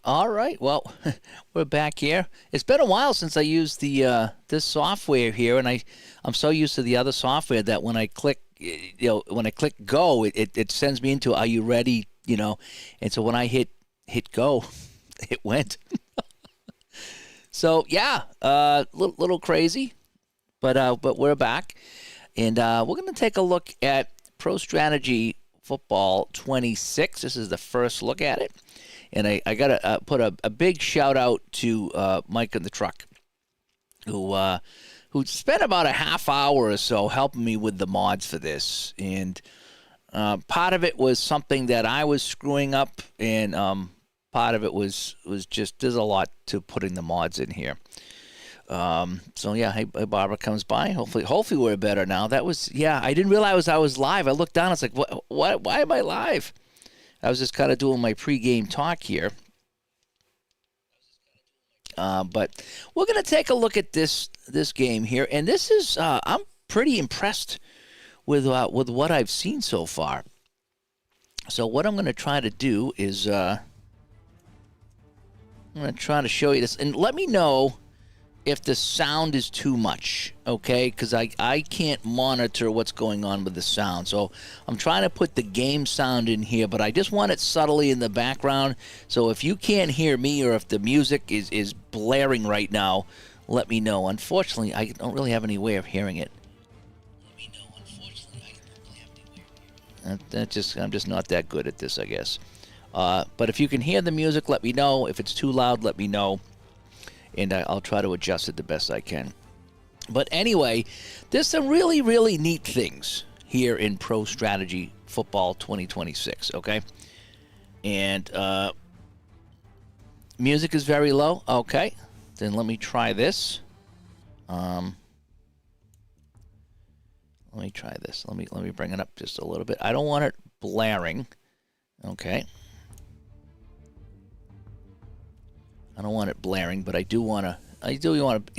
All right. Well, we're back here. It's been a while since I used the this software here, and I'm so used to the other software that when I click, when I click go, it sends me into Are you ready? And so when I hit go, it went. So yeah, little crazy, but we're back, and we're gonna take a look at Pro Strategy Football 26. This is the first look at it. And I got to put a big shout out to Mike in the truck, who spent about a half hour or so helping me with the mods for this. And part of it was something that I was screwing up, and part of it was just there's a lot to putting the mods in here. So yeah, hey Barbara comes by. Hopefully we're better now. I didn't realize I was live. I looked down. It's like what? Why am I live? I was just kind of doing my pregame talk here. But we're going to take a look at this game here. And this is, I'm pretty impressed with what I've seen so far. So what I'm going to try to do is I'm going to try to show you this. And let me know if the sound is too much, okay? Because I can't monitor what's going on with the sound. So I'm trying to put the game sound in here, but I just want it subtly in the background. So if you can't hear me or if the music is blaring right now, let me know. Unfortunately, I don't really have any way of hearing it. I'm just not that good at this, I guess. But if you can hear the music, let me know. If it's too loud, let me know. And I'll try to adjust it the best I can. But anyway, there's some really, really neat things here in Pro Strategy Football 2026, okay? And music is very low. Okay. Then let me try this. Let me try this. Let me bring it up just a little bit. I don't want it blaring. Okay. I don't want it blaring, but I do want to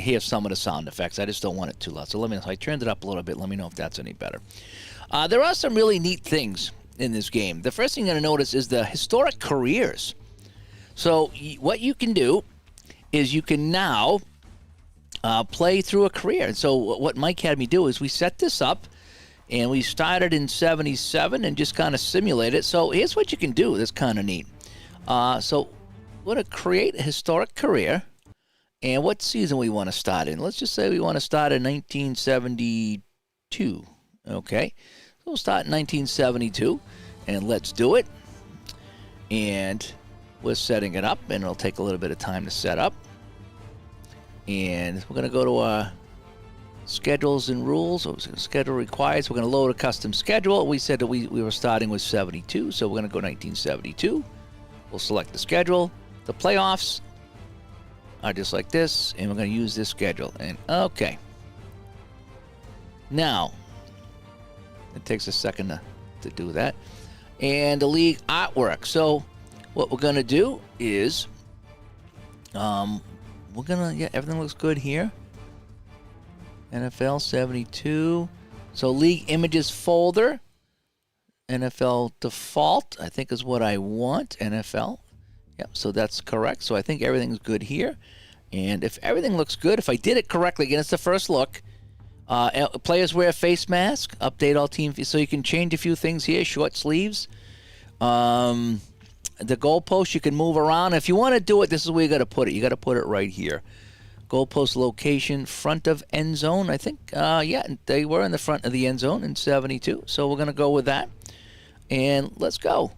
hear some of the sound effects. I just don't want it too loud. So I turned it up a little bit. Let me know if that's any better. There are some really neat things in this game. The first thing you're going to notice is the historic careers. So what you can do is you can now play through a career. And so what Mike had me do is we set this up, and we started in 77 and just kind of simulate it. So here's what you can do. That's kind of neat. So we're going to create a historic career, and what season we want to start in. Let's just say we want to start in 1972. Okay, so we'll start in 1972, and let's do it. And we're setting it up, and it'll take a little bit of time to set up. And we're going to go to our schedules and rules. Schedule required. So we're going to load a custom schedule. We said that we were starting with 72, so we're going to go 1972. We'll select the schedule. The playoffs are just like this, and we're going to use this schedule. And okay. Now, it takes a second to do that. And the league artwork. So what we're going to do is everything looks good here. NFL 72. So league images folder. NFL default, I think, is what I want. NFL. Yep, so that's correct. So I think everything's good here. And if everything looks good, if I did it correctly, again, it's the first look. Players wear face mask. Update all team. So you can change a few things here. Short sleeves. The goalpost you can move around. If you want to do it, this is where you got to put it. You got to put it right here. Goalpost location, front of end zone. I think, they were in the front of the end zone in 72. So we're going to go with that. And let's go.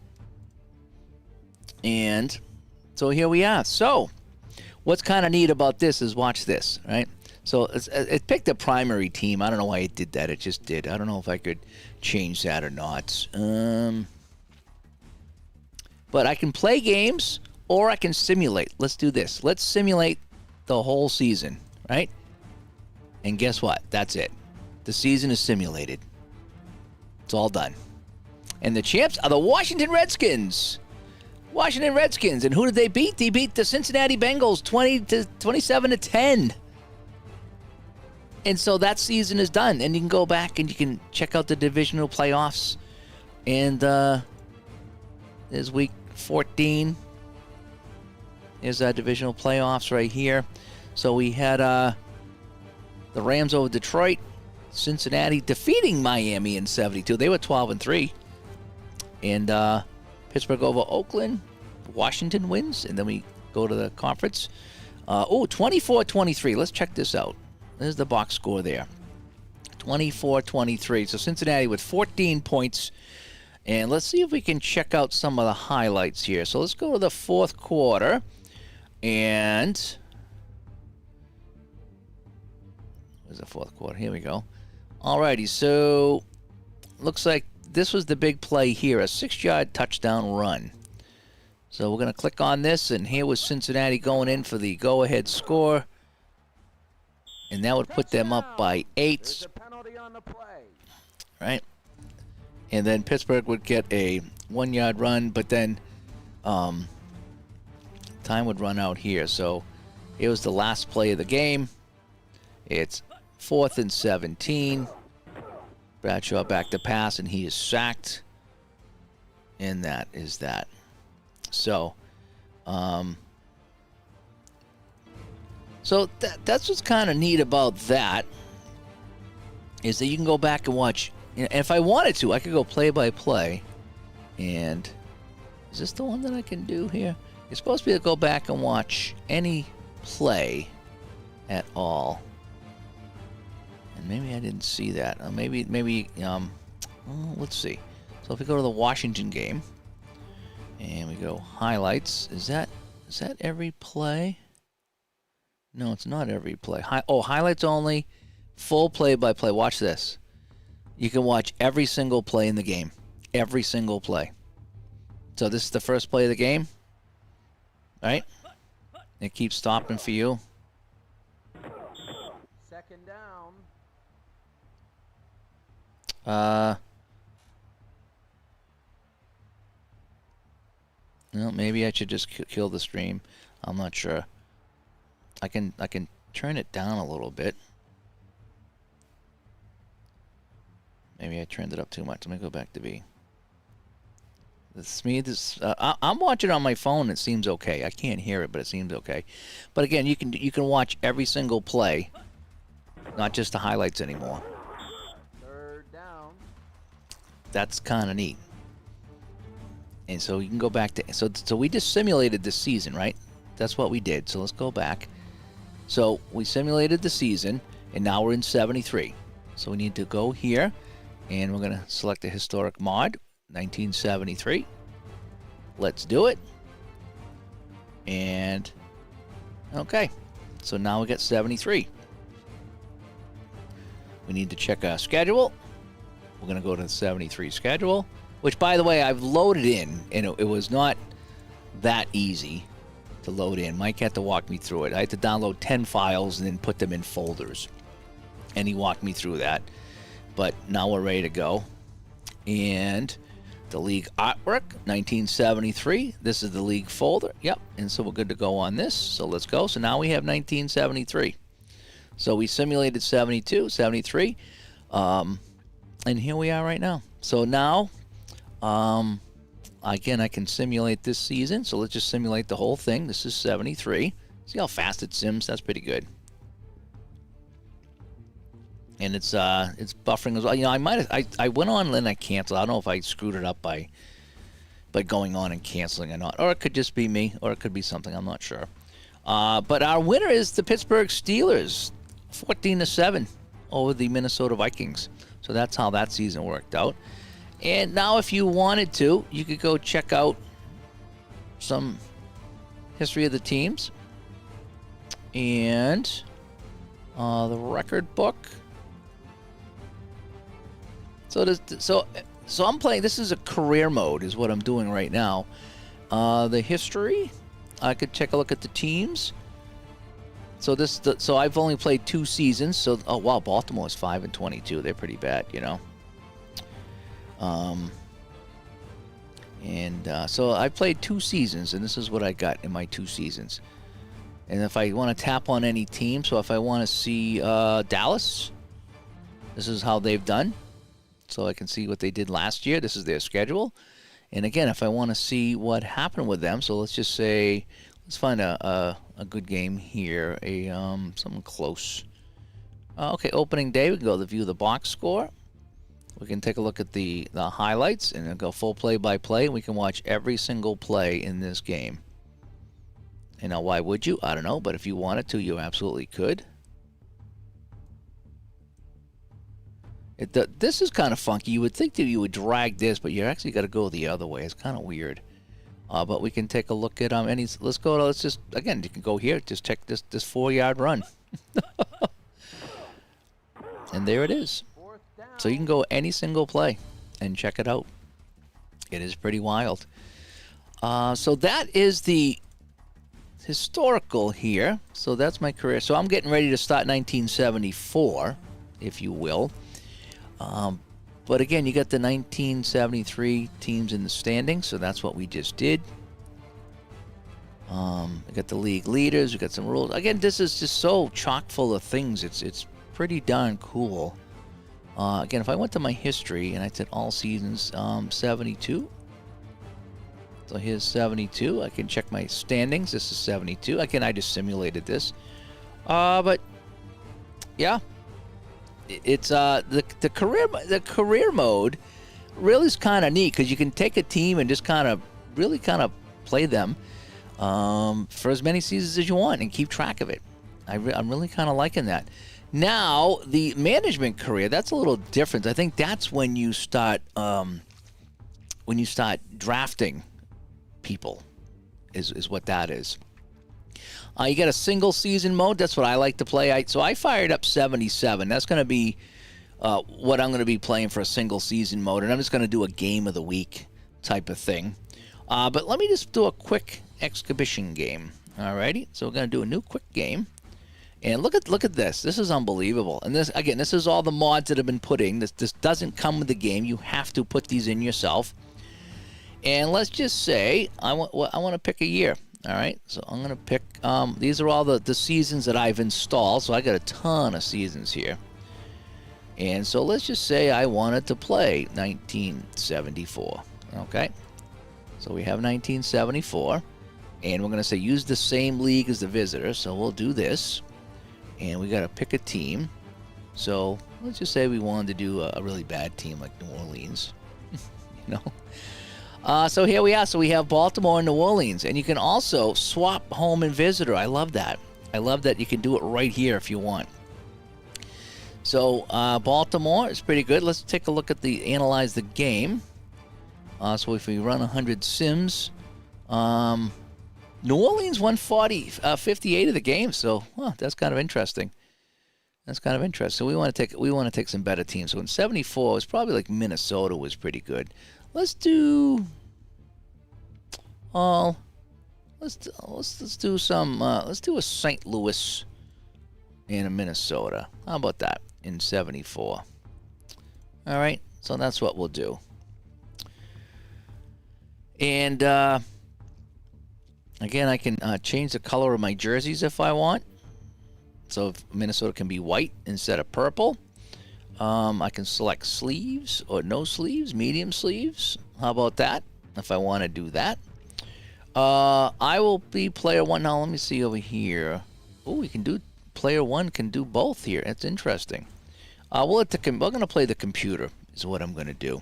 And so here we are. So what's kind of neat about this is watch this, right? So it picked a primary team. I don't know why it did that. It just did. I don't know if I could change that or not. But I can play games or I can simulate. Let's do this. Let's simulate the whole season, right? And guess what? That's it. The season is simulated. It's all done. And the champs are the Washington Redskins. Washington Redskins. And who did they beat? They beat the Cincinnati Bengals 27-10. And so that season is done. And you can go back and you can check out the divisional playoffs. And there's week 14. Here's our divisional playoffs right here. So we had the Rams over Detroit, Cincinnati defeating Miami in 72. They were 12-3. And Pittsburgh over Oakland. Washington wins, and then we go to the conference. 24-23. Let's check this out. There's the box score there. 24-23. So Cincinnati with 14 points. And let's see if we can check out some of the highlights here. So let's go to the fourth quarter. And where's the fourth quarter? Here we go. Alrighty, so looks like this was the big play here, a 6-yard touchdown run. So we're going to click on this, and here was Cincinnati going in for the go-ahead score. And that would put them up by 8. Right? And then Pittsburgh would get a 1-yard run, but then time would run out here. So it was the last play of the game. It's 4th and 17. Bradshaw back to pass, and he is sacked. And that is that. So, that's what's kind of neat about that, is that you can go back and watch. And if I wanted to, I could go play by play. And is this the one that I can do here? You're supposed to be able to go back and watch any play at all. And maybe I didn't see that. Let's see. So if we go to the Washington game, and we go highlights, is that every play? No, it's not every play. Highlights only, full play-by-play. Watch this. You can watch every single play in the game. Every single play. So this is the first play of the game. Right? It keeps stopping for you. Second down. Well, maybe I should just kill the stream. I'm not sure. I can turn it down a little bit. Maybe I turned it up too much. Let me go back to B. I'm watching on my phone. It seems okay. I can't hear it, but it seems okay. But again, you can watch every single play, not just the highlights anymore. Third down. That's kind of neat. And so you can go back to so we just simulated the season, right? That's what we did. So let's go back. So we simulated the season, and now we're in 73. So we need to go here, and we're going to select the historic mod. 1973. Let's do it. And okay, so now we got 73. We need to check our schedule. We're going to go to the 73 schedule, which, by the way, I've loaded in, and it was not that easy to load in. Mike had to walk me through it. I had to download 10 files and then put them in folders, and he walked me through that. But now we're ready to go. And the league artwork, 1973. This is the league folder. Yep. And so we're good to go on this. So let's go. So now we have 1973. So we simulated 72, 73. And here we are right now. So now, again, I can simulate this season. So let's just simulate the whole thing. This is 73. See how fast it sims? That's pretty good. And it's buffering as well. You know, I went on and then I canceled. I don't know if I screwed it up by going on and canceling or not. Or it could just be me, or it could be something. I'm not sure. But our winner is the Pittsburgh Steelers, 14-7 over the Minnesota Vikings. So that's how that season worked out. And now if you wanted to, you could go check out some history of the teams. And the record book. So I'm playing. This is a career mode, is what I'm doing right now. The history, I could take a look at the teams. So I've only played 2 seasons. So wow, Baltimore is 5-22. They're pretty bad, you know. So I played 2 seasons, and this is what I got in my 2 seasons. And if I want to tap on any team, so if I want to see Dallas, this is how they've done. So I can see what they did last year. This is their schedule. And again, if I want to see what happened with them, so let's Let's find a good game here. Something close. Okay, opening day. We can go to view the box score. We can take a look at the highlights and then go full play-by-play. We can watch every single play in this game. And now, why would you? I don't know, but if you wanted to, you absolutely could. This is kind of funky. You would think that you would drag this, but you actually got to go the other way. It's kind of weird. But we can take a look at let's go to, let's just, again, you can go here, just check this 4-yard run. And there it is. So you can go any single play and check it out. It is pretty wild. So that is the historical here. So that's my career. So I'm getting ready to start 1974, if you will. But again, you got the 1973 teams in the standings, so that's what we just did. We got the league leaders. We got some rules. Again, this is just so chock full of things. It's pretty darn cool. Again, if I went to my history and I said all seasons, 72. So here's 72. I can check my standings. This is 72. Again, I just simulated this. But yeah, it's the career mode really is kind of neat because you can take a team and just kind of play them for as many seasons as you want and keep track of it. I'm really kind of liking that. Now, the management career, that's a little different. I think that's when you start drafting people is what that is. You got a single season mode. That's what I like to play. So I fired up 77. That's going to be what I'm going to be playing for a single season mode. And I'm just going to do a game of the week type of thing. But let me just do a quick exhibition game. Alrighty. So we're going to do a new quick game. And look at this. This is unbelievable. And this is all the mods that have been put in. This doesn't come with the game. You have to put these in yourself. And let's just say I want to pick a year. All right. So I'm going to pick. These are all the seasons that I've installed. So I got a ton of seasons here. And so let's just say I wanted to play 1974. Okay. So we have 1974. And we're going to say use the same league as the visitor. So we'll do this. And we got to pick a team. So let's just say we wanted to do a really bad team like New Orleans. You know. So here we are. So we have Baltimore and New Orleans. And you can also swap home and visitor. I love that. I love that you can do it right here if you want. So Baltimore is pretty good. Let's take a look at analyze the game. So if we run 100 sims, New Orleans won 58 of the game. So that's kind of interesting. That's kind of interesting. So we want to take some better teams. So in 74, it was probably like Minnesota was pretty good. Let's do let's do a St. Louis and a Minnesota. How about that in 74? All right. So that's what we'll do. And again, I can change the color of my jerseys if I want. So if Minnesota can be white instead of purple. I can select sleeves or no sleeves, medium sleeves. How about that? If I want to do that. I will be player one. Now let me see over here. Oh, we can do player one can do both here. That's interesting. We're going to play the computer is what I'm going to do.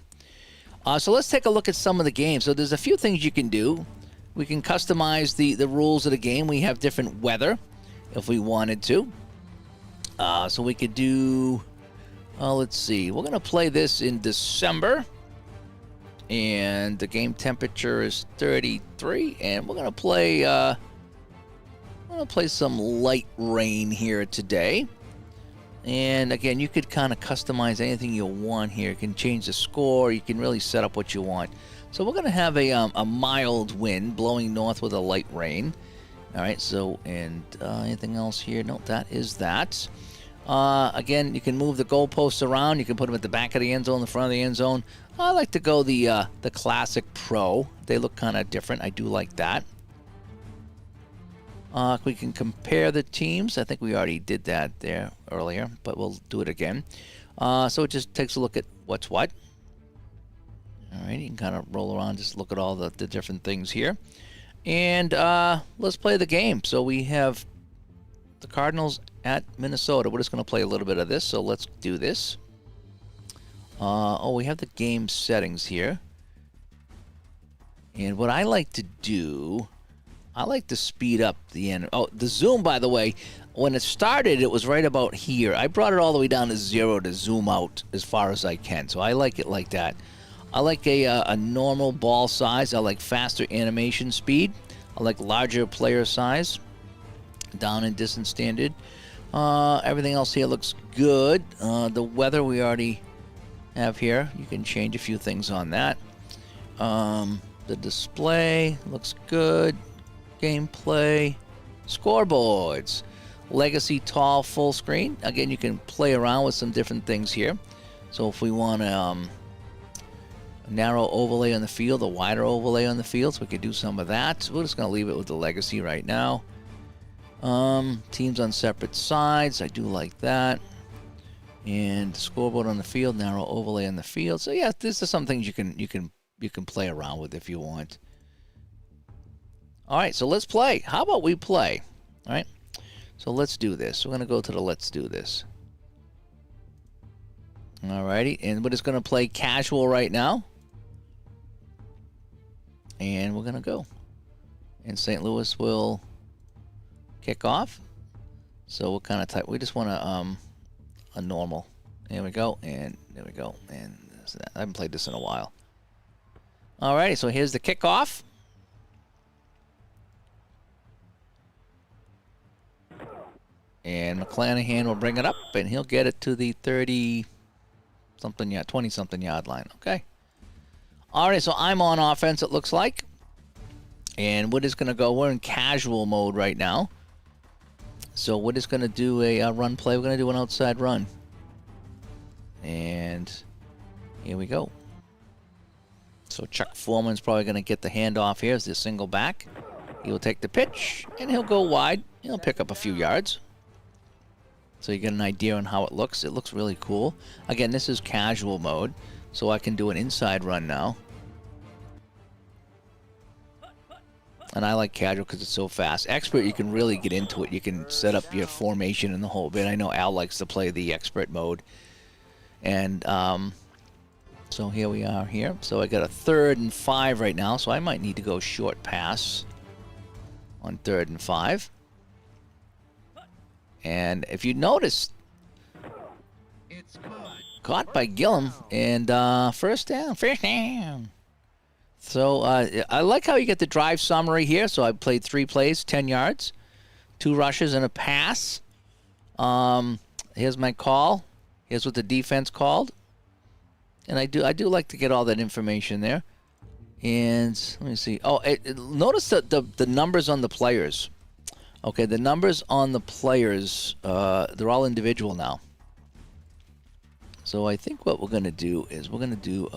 So let's take a look at some of the games. So there's a few things you can do. We can customize the rules of the game. We have different weather if we wanted to. So we could do, let's see. We're going to play this in December. And the game temperature is 33. And we're going to play some light rain here today. And again, you could kind of customize anything you want here. You can change the score. You can really set up what you want. So we're going to have a mild wind blowing north with a light rain. All right, so, and anything else here? No, that is that. Again, you can move the goalposts around. You can put them at the back of the end zone, the front of the end zone. I like to go the Classic Pro. They look kind of different. I do like that. We can compare the teams. I think we already did that there earlier, but we'll do it again. So it just takes a look at what's what. All right, you can kind of roll around, just look at all the different things here. And let's play the game. So we have the Cardinals at Minnesota. We're just going to play a little bit of this. So let's do this. We have the game settings here. And what I like to do, I like to speed up the end. Oh, the zoom, by the way, when it started, it was right about here. I brought it all the way down to 0 to zoom out as far as I can. So I like it like that. I like a normal ball size. I like faster animation speed. I like larger player size. Down and distance standard. Everything else here looks good. The weather we already have here. You can change a few things on that. The display looks good. Gameplay. Scoreboards. Legacy tall full screen. Again, you can play around with some different things here. So if we want a narrow overlay on the field, a wider overlay on the field, so we could do some of that. We're just going to leave it with the Legacy right now. Teams on separate sides. I do like that. And scoreboard on the field, narrow overlay on the field. So yeah, this is some things you can play around with if you want. All right, so let's play. How about we play? All right. So let's do this. We're going to go to the let's do this. All righty, and we're just going to play casual right now. And we're going to go. And St. Louis will kick off. So what kind of type? We just want a normal. There we go, and there we go, and I haven't played this in a while. Alrighty, so here's the kickoff. And McClanahan will bring it up, and he'll get it to the 30-something yard, 20-something yard line. Okay. All right, so I'm on offense, it looks like. And we're just going to go. We're in casual mode right now. So we're just going to do a run play. We're going to do an outside run. And here we go. So Chuck Foreman's probably going to get the handoff here as the single back. He'll take the pitch, and he'll go wide. He'll pick up a few yards. So you get an idea on how it looks. It looks really cool. Again, this is casual mode, so I can do an inside run now. And I like casual because it's so fast. Expert, you can really get into it. You can set up your formation and the whole bit. I know Al likes to play the expert mode. And so here we are here. So I got a 3rd and 5 right now, so I might need to go short pass on 3rd and 5. And if you notice, it's caught by Gillum, and first down. So I like how you get the drive summary here. So I played 3 plays, 10 yards, 2 rushes and a pass. Here's my call. Here's what the defense called. And I do like to get all that information there. And let me see. Oh, notice the numbers on the players. Okay, the numbers on the players, they're all individual now. So I think what we're going to do is we're going to do,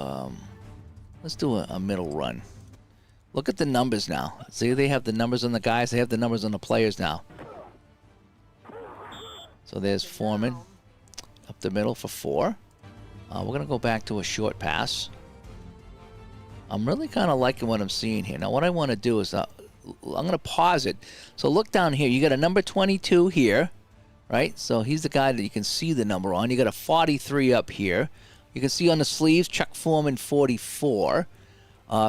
let's do a middle run. Look at the numbers now. See, they have the numbers on the guys. They have the numbers on the players now. So there's Foreman up the middle for 4. We're going to go back to a short pass. I'm really kind of liking what I'm seeing here. Now, what I want to do is I'm going to pause it. So look down here. You got a number 22 here, right? So he's the guy that you can see the number on. You got a 43 up here. You can see on the sleeves, Chuck Foreman 44,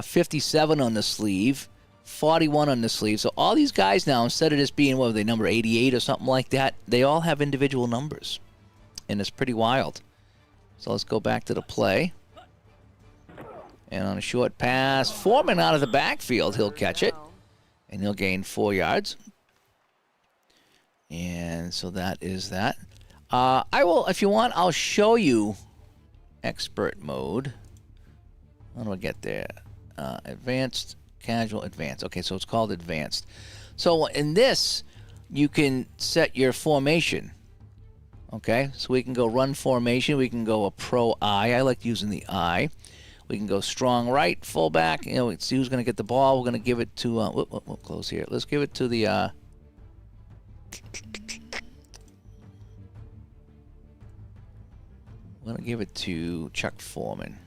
57 on the sleeve, 41 on the sleeve. So all these guys now, instead of just being, what were they, number 88 or something like that, they all have individual numbers. And it's pretty wild. So let's go back to the play. And on a short pass, Foreman out of the backfield, he'll catch it. And he'll gain 4 yards. And so that is that. I will, if you want, I'll show you expert mode. How do I get there? Advanced, casual, advanced. Okay, so it's called advanced. So in this, you can set your formation. Okay, so we can go run formation. We can go a pro I. I like using the I. We can go strong right, fullback. You know, see who's going to get the ball. We're going to give it to, we'll close here. Let's give it to the, we're going to give it to Chuck Foreman.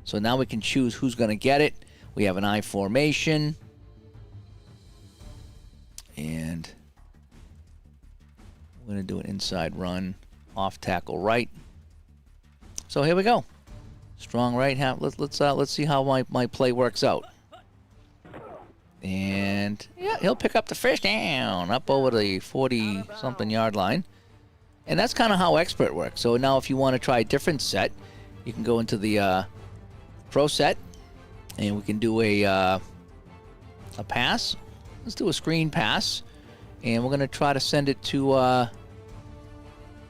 So now we can choose who's going to get it. We have an I formation. We're going to do an inside run, off tackle right. So here we go. Strong right half. Let's see how my play works out. And yeah, he'll pick up the first down up over the 40-something yard line. And that's kind of how expert works. So now if you want to try a different set, you can go into the pro set, and we can do a pass. Let's do a screen pass, and we're gonna try to send it to I'm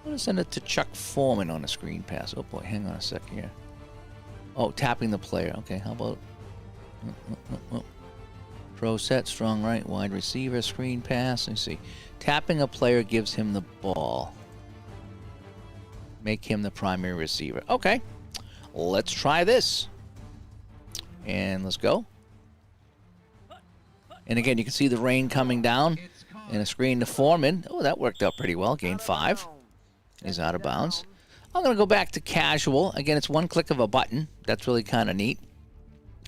gonna send it to Chuck Foreman on a screen pass. Oh boy, hang on a sec here. Oh, tapping the player. Okay, how about pro set, strong right, wide receiver, screen pass. Let's see. Tapping a player gives him the ball. Make him the primary receiver. Okay, let's try this. And let's go. And again, you can see the rain coming down and a screen to Foreman. Oh, that worked out pretty well. Gain 5. He's out of bounds. I'm going to go back to casual. Again, it's one click of a button. That's really kind of neat.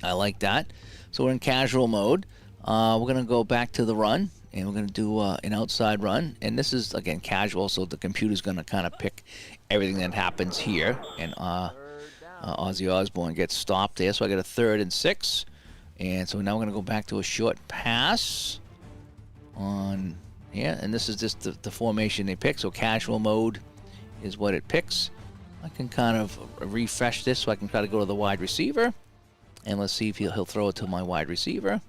I like that. So we're in casual mode. We're going to go back to the run, and we're going to do an outside run. And this is, again, casual, so the computer's going to kind of pick everything that happens here. And Ozzy Osbourne gets stopped there, so I got a 3rd and 6. And so now we're going to go back to a short pass on here. And this is just the formation they pick. So casual mode is what it picks. I can kind of refresh this so I can try to go to the wide receiver. And let's see if he'll throw it to my wide receiver.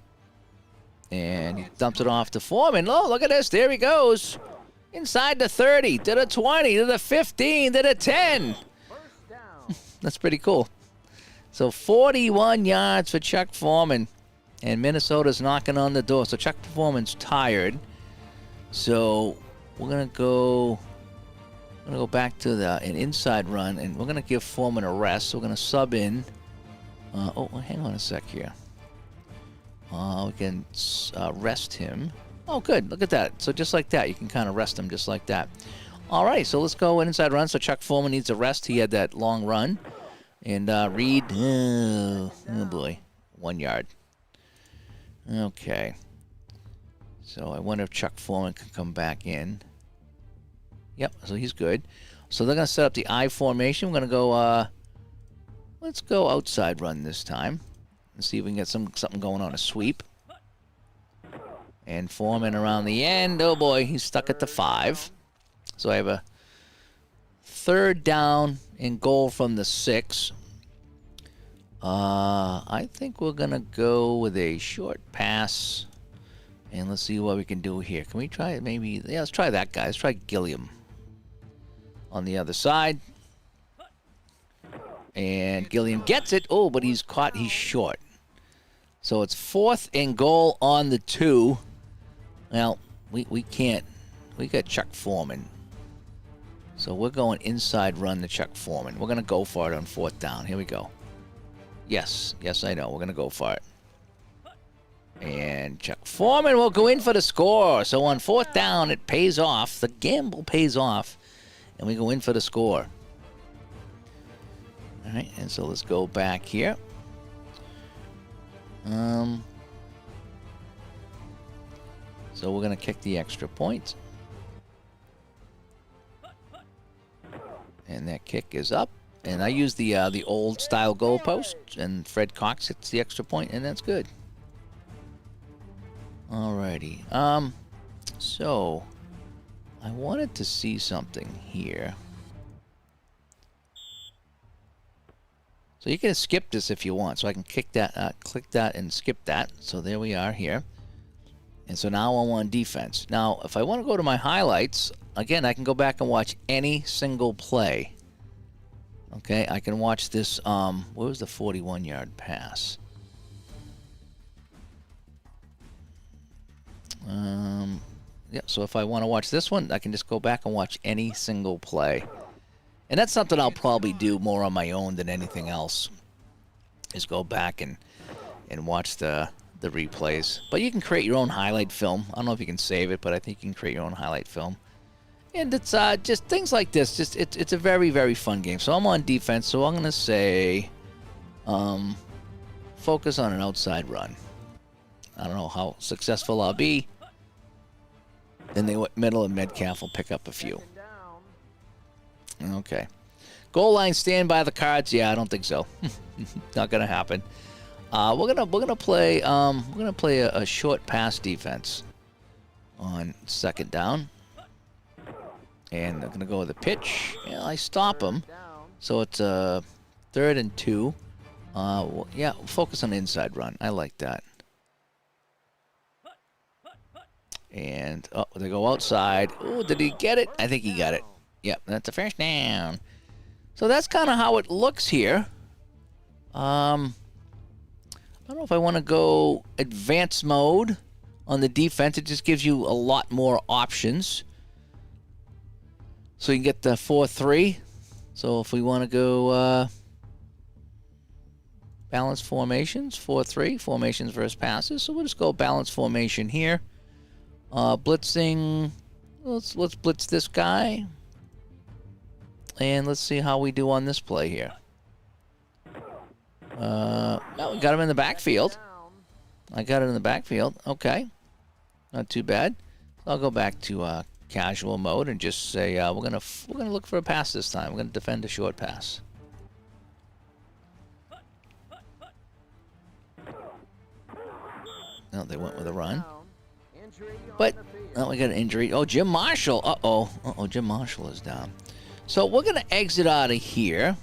And he dumps it off to Foreman. Oh, look at this. There he goes. Inside the 30, to the 20, to the 15, to the 10. That's pretty cool. So 41 yards for Chuck Foreman, and Minnesota's knocking on the door. So Chuck Foreman's tired. So we're gonna go back to an inside run, and we're gonna give Foreman a rest. So we're gonna sub in. Hang on a sec here. We can rest him. Oh, good. Look at that. So just like that, you can kind of rest him just like that. All right. So let's go inside run. So Chuck Foreman needs a rest. He had that long run. And Reed, oh boy, 1 yard. Okay. So I wonder if Chuck Foreman can come back in. Yep, so he's good. So they're going to set up the I formation. We're going to go, let's go outside run this time. And see if we can get something going on a sweep. And Foreman around the end. Oh boy, he's stuck at the 5. So I have a 3rd down and goal from the 6. I think we're going to go with a short pass. And let's see what we can do here. Can we try it maybe? Yeah, let's try that guy. Let's try Gilliam on the other side. And Gilliam gets it. Oh, but he's caught. He's short. So it's 4th and goal on the 2. Well, we can't. We got Chuck Foreman. So we're going inside run to Chuck Foreman. We're going to go for it on 4th down. Here we go. Yes, I know. We're going to go for it. And Chuck Foreman will go in for the score. So on 4th down, it pays off. The gamble pays off. And we go in for the score. All right, and so let's go back here. So we're going to kick the extra point. And that kick is up. And I use the old style goalpost, and Fred Cox hits the extra point, and that's good. Alrighty. So I wanted to see something here. So you can skip this if you want. So I can click that and skip that. So there we are here. And so now I'm on defense. Now, if I want to go to my highlights, again, I can go back and watch any single play. Okay, I can watch this. Where was the 41-yard pass? Yeah, so if I want to watch this one, I can just go back and watch any single play. And that's something I'll probably do more on my own than anything else, is go back and watch the replays. But you can create your own highlight film. I don't know if you can save it, but I think you can create your own highlight film. And it's just things like this. Just it's a very, very fun game. So I'm on defense, so I'm going to say focus on an outside run. I don't know how successful I'll be. Then they went middle, and Metcalf will pick up a few. Second down. Okay. Goal line stand by the cards. Yeah, I don't think so. Not gonna happen. We're gonna play a short pass defense on second down, and they're gonna go with a pitch. Yeah, I stop them, Down. so it's a 3rd and 2. Yeah, focus on the inside run. I like that. And they go outside. Oh, did he get it? I think he got it. Yep, that's a first down. So that's kind of how it looks here. I don't know if I want to go advanced mode on the defense. It just gives you a lot more options. So you can get the 4-3. So if we want to go balanced formations, 4-3, formations versus passes. So we'll just go balanced formation here. Blitzing, let's blitz this guy. And let's see how we do on this play here. No, we got him in the backfield. Down. I got it in the backfield. Okay. Not too bad. I'll go back to casual mode and just say we're gonna look for a pass this time. We're gonna defend a short pass. No, they went with a run. Down. Injury on But the field. oh, we got an injury. Oh, Jim Marshall. Uh-oh, Jim Marshall is down. So we're gonna exit out of here.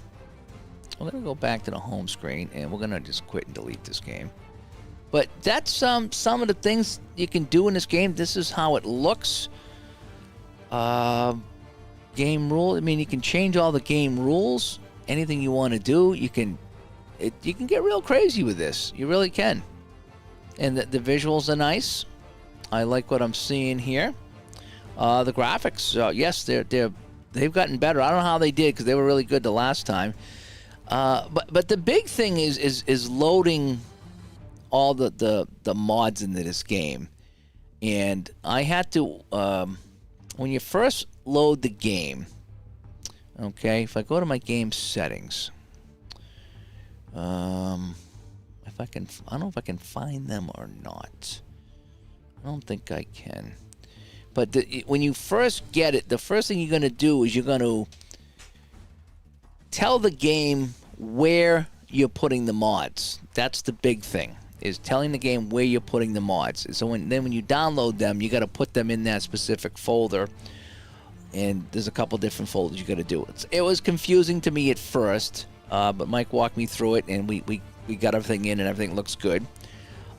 We're gonna go back to the home screen and we're gonna just quit and delete this game. But that's some of the things you can do in this game. This is how it looks. Game rule. I mean, you can change all the game rules. Anything you want to do, you can get real crazy with this. You really can. And the visuals are nice. I like what I'm seeing here. The graphics, yes, they've gotten better. I don't know how they did because they were really good the last time. But the big thing is loading all the mods into this game. And I had to when you first load the game. Okay, if I go to my game settings, if I don't know if I can find them or not. I don't think I can. But when you first get it, the first thing you're going to do is you're going to tell the game where you're putting the mods. That's the big thing, is telling the game where you're putting the mods. So when you download them, you got to put them in that specific folder. And there's a couple different folders you got to do. It was confusing to me at first, but Mike walked me through it, and we got everything in, and everything looks good.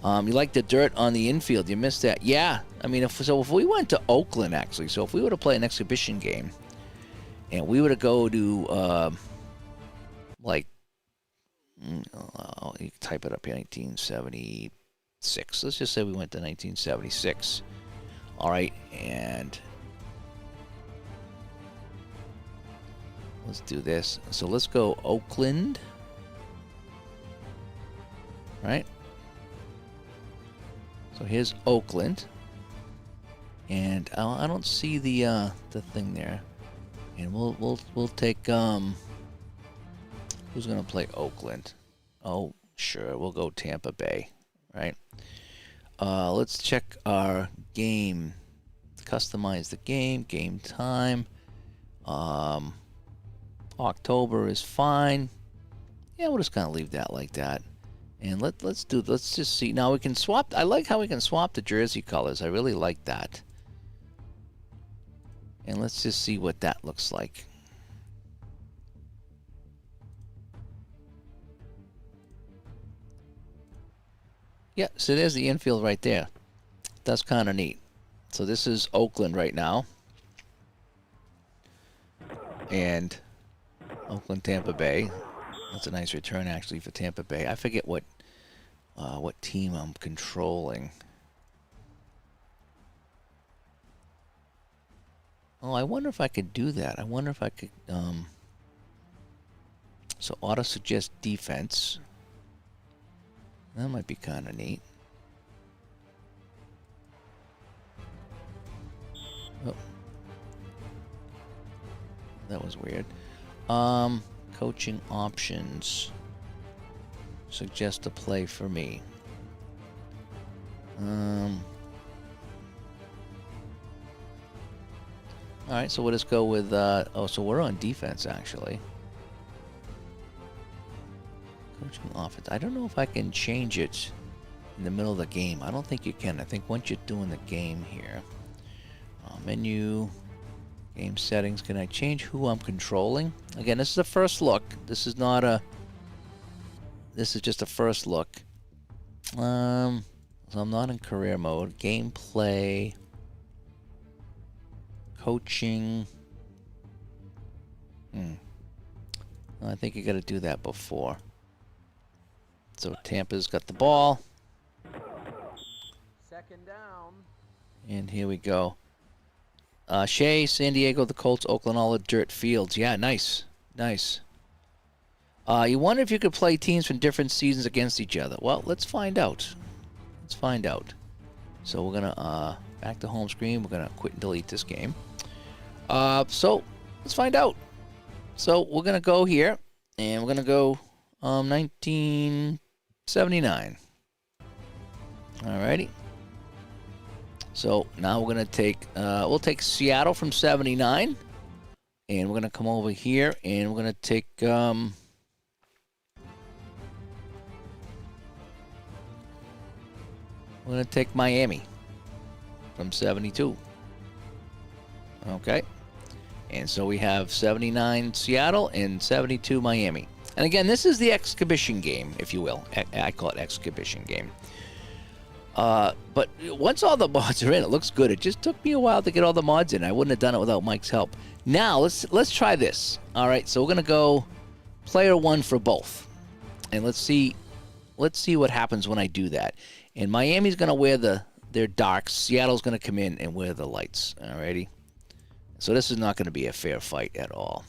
You like the dirt on the infield. You missed that. Yeah. I mean, if we went to Oakland, actually, so if we were to play an exhibition game, and we were to go to, you can type it up here, 1976. Let's just say we went to 1976. All right, and let's do this. So let's go Oakland. Right? So here's Oakland, and I don't see the thing there, and we'll take who's gonna play Oakland? Oh, sure, we'll go Tampa Bay, right? Let's check our game, customize the game time. October is fine. Yeah, we'll just kind of leave that like that. And let's just see. Now we can swap. I like how we can swap the jersey colors. I really like that. And let's just see what that looks like. Yeah, so there's the infield right there. That's kind of neat. So this is Oakland right now. And Oakland, Tampa Bay. That's a nice return, actually, for Tampa Bay. I forget what team I'm controlling. Oh, I wonder if I could do that. I wonder if I could. So auto suggest defense. That might be kind of neat. Oh, that was weird. Coaching options. Suggest a play for me. All right, so we'll just go with, so we're on defense, actually. Coaching offense. I don't know if I can change it in the middle of the game. I don't think you can. I think once you're doing the game here. Menu, game settings. Can I change who I'm controlling? Again, this is a first look. This is not a... This is just a first look. So I'm not in career mode. Gameplay. Coaching. I think you got to do that before. So Tampa's got the ball. Second down. And here we go. Shea, San Diego, the Colts, Oakland, all the dirt fields. Yeah, nice. Nice. You wonder if you could play teams from different seasons against each other. Well, let's find out. Let's find out. So we're going to, back to home screen. We're going to quit and delete this game. So let's find out. So we're going to go here. And we're going to go 1979. Alrighty. So now we're going to take, we'll take Seattle from 79. And we're going to come over here and we're going to take, we're going to take Miami from 72. Okay. And so we have 79 Seattle and 72 Miami. And again, this is the exhibition game, if you will. I call it exhibition game. But once all the mods are in, it looks good. It just took me a while to get all the mods in. I wouldn't have done it without Mike's help. Now, let's try this. All right, so we're going to go player one for both. And let's see what happens when I do that. And Miami's going to wear their darks. Seattle's going to come in and wear the lights. All righty. So this is not going to be a fair fight at all.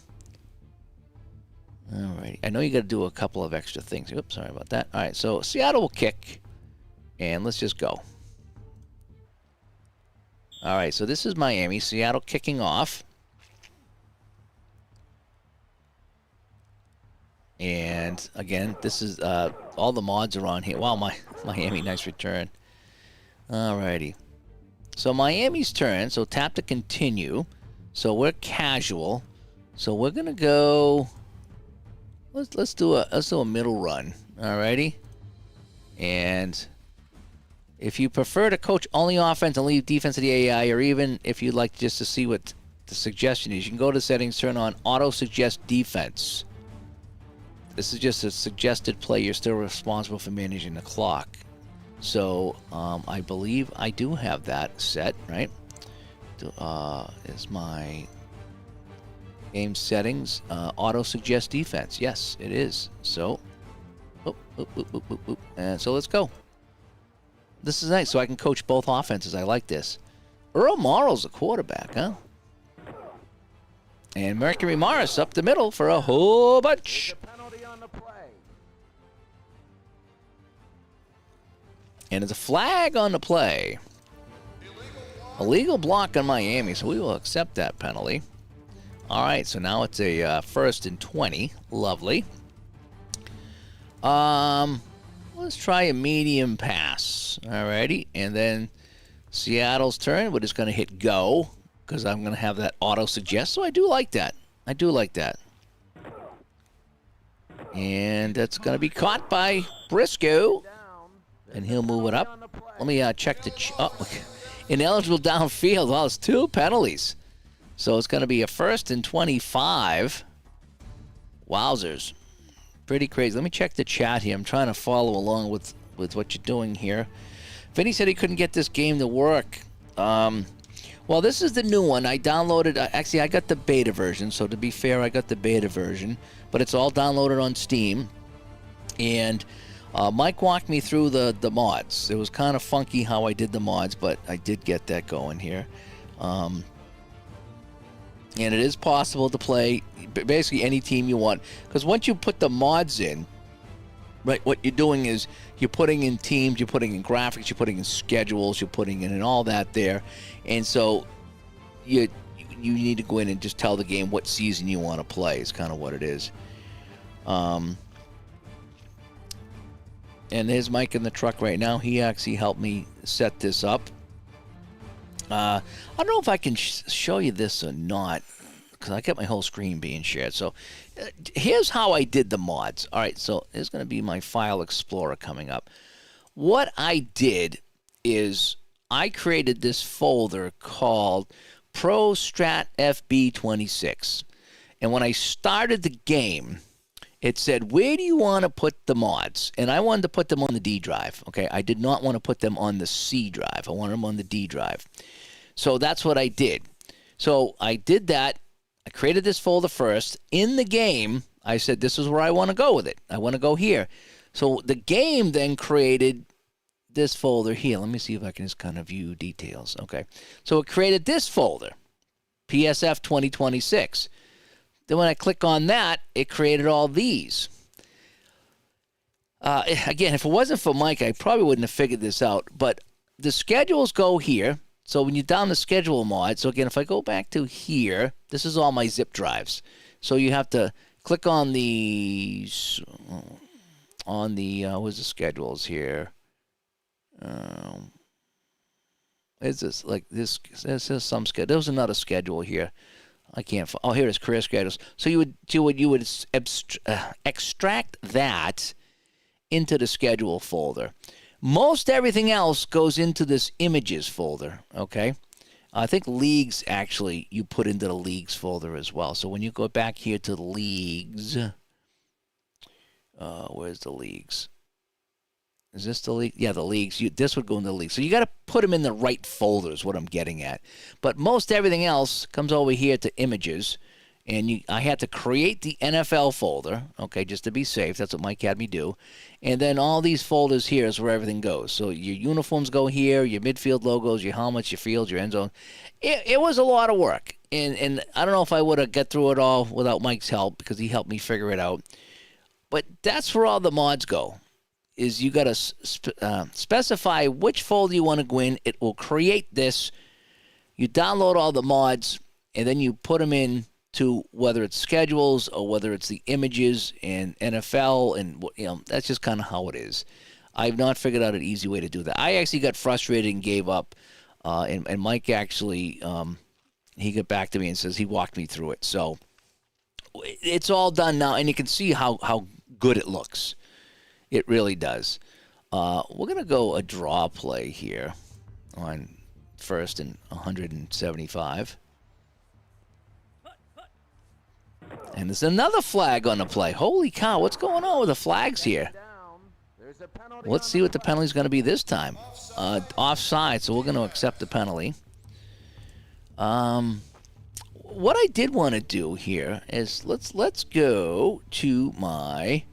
All right. I know you got to do a couple of extra things. Oops, sorry about that. All right, so Seattle will kick. And let's just go. All right, so this is Miami. Seattle kicking off. And again, this is all the mods are on here. Wow, Miami, nice return. All righty. So Miami's turn. So tap to continue. So we're casual. So we're gonna go. Let's do a middle run. All righty. And if you prefer to coach only offense and leave defense to the AI, or even if you'd like just to see what the suggestion is, you can go to settings, turn on auto suggest defense. This is just a suggested play. You're still responsible for managing the clock. So I believe I do have that set, right? Is my game settings auto suggest defense? Yes, it is. So, and so let's go. This is nice, so I can coach both offenses. I like this. Earl Morrall's a quarterback, huh? And Mercury Morris up the middle for a whole bunch. Penalty on the play. And it's a flag on the play. Illegal block on Miami, so we will accept that penalty. All right, so now it's a first and 20. Lovely. Let's try a medium pass. Alrighty, and then Seattle's turn. We're just going to hit go because I'm going to have that auto suggest. So I do like that. I do like that. And that's going to be caught by Briscoe, and he'll move it up. Let me check the. Ineligible downfield. Well, it's 2 penalties. So it's going to be a first and 25. Wowzers. Pretty crazy. Let me check the chat here. I'm trying to follow along with what you're doing here. Vinny said he couldn't get this game to work. Well, this is the new one. I downloaded. Actually, I got the beta version. So to be fair, I got the beta version. But it's all downloaded on Steam. And Mike walked me through the mods. It was kind of funky how I did the mods, but I did get that going here. And it is possible to play basically any team you want. Because once you put the mods in, right, what you're doing is you're putting in teams, you're putting in graphics, you're putting in schedules, you're putting in and all that there. And so you need to go in and just tell the game what season you want to play. Is kind of what it is. And there's Mike in the truck right now. He actually helped me set this up. I don't know if I can show you this or not, because I got my whole screen being shared. So here's how I did the mods. All right, so there's going to be my File Explorer coming up. What I did is I created this folder called ProStrat FB26. And when I started the game, it said, where do you want to put the mods? And I wanted to put them on the D drive. Okay, I did not want to put them on the C drive. I wanted them on the D drive. So that's what I did. So I did that. I created this folder first. In the game, I said, this is where I want to go with it. I want to go here. So the game then created this folder here. Let me see if I can just kind of view details. Okay. So it created this folder, PSF 2026. Then when I click on that, it created all these. Again, if it wasn't for Mike, I probably wouldn't have figured this out. But the schedules go here. So when you down the schedule mod, so again, if I go back to here, this is all my zip drives. So you have to click on the, where's the schedules here? Is this like this? This is some schedule. There's another schedule here. I can't. Oh, here it is, career schedules. So you would extract that into the schedule folder. Most everything else goes into this images folder. Okay, I think leagues actually you put into the leagues folder as well. So when you go back here to the leagues, where's the leagues? Is this the league? Yeah, the leagues. This would go in the league. So you got to put them in the right folder is what I'm getting at. But most everything else comes over here to images. And I had to create the NFL folder, okay, just to be safe. That's what Mike had me do. And then all these folders here is where everything goes. So your uniforms go here, your midfield logos, your helmets, your fields, your end zone. It was a lot of work. And I don't know if I would have got through it all without Mike's help because he helped me figure it out. But that's where all the mods go. Is you got to specify which folder you want to go in. It will create this. You download all the mods, and then you put them in to whether it's schedules or whether it's the images and NFL, and that's just kind of how it is. I've not figured out an easy way to do that. I actually got frustrated and gave up, and Mike actually he got back to me and says he walked me through it. So it's all done now, and you can see how good it looks. It really does. We're going to go a draw play here on first and 175. And there's another flag on the play. Holy cow, what's going on with the flags here? Let's see what the penalty is going to be this time. Offside, so we're going to accept the penalty. What I did want to do here is let's go to my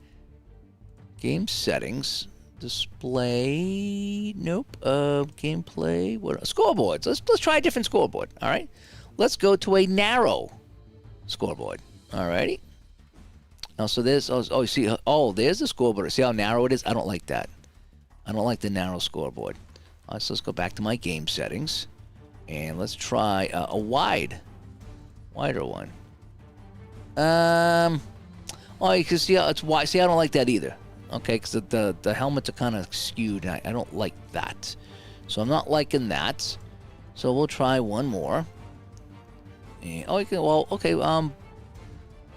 game settings, display, nope, gameplay, what scoreboards. Let's try a different scoreboard. All right, let's go to a narrow scoreboard. All righty. Now, so there's you see, there's the scoreboard. See how narrow it is? I don't like that. I don't like the narrow scoreboard. All right, so let's go back to my game settings, and let's try a wider one. You can see how it's wide. See, I don't like that either. Okay, because the helmets are kind of skewed. I don't like that. So I'm not liking that. So we'll try one more. And,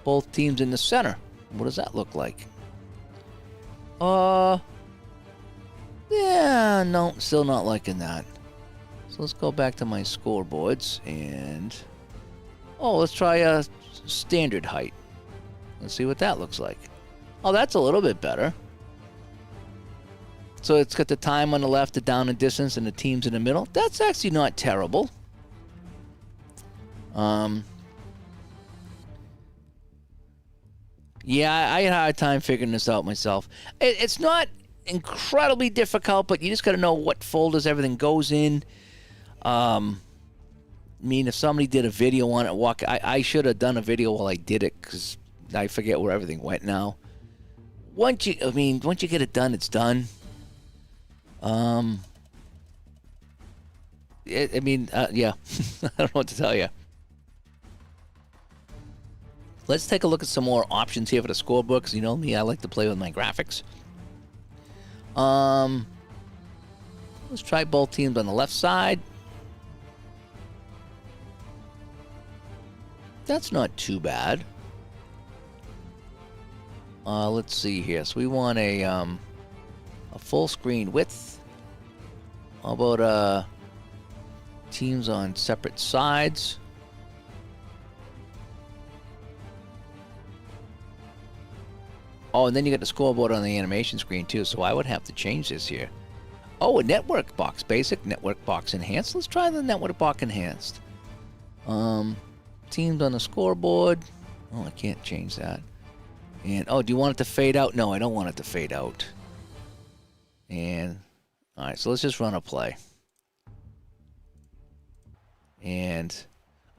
both teams in the center. What does that look like? Yeah, no, still not liking that. So let's go back to my scoreboards and let's try a standard height. Let's see what that looks like. Oh, that's a little bit better. So it's got the time on the left, the down and distance, and the teams in the middle. That's actually not terrible. Yeah, I had a hard time figuring this out myself. It's not incredibly difficult, but you just got to know what folders everything goes in. I mean, if somebody did a video on it, I should have done a video while I did it because I forget where everything went now. Once you get it done, it's done. Yeah. Yeah. I don't know what to tell you. Let's take a look at some more options here for the scoreboard, because you know me, I like to play with my graphics. Let's try both teams on the left side. That's not too bad. Let's see here. So we want a full screen width. How about teams on separate sides? Oh, and then you got the scoreboard on the animation screen too. So I would have to change this here. Oh, a network box, basic network box enhanced. Let's try the network box enhanced. Teams on the scoreboard. Oh, I can't change that. And oh, do you want it to fade out? No, I don't want it to fade out. And all right, so let's just run a play. And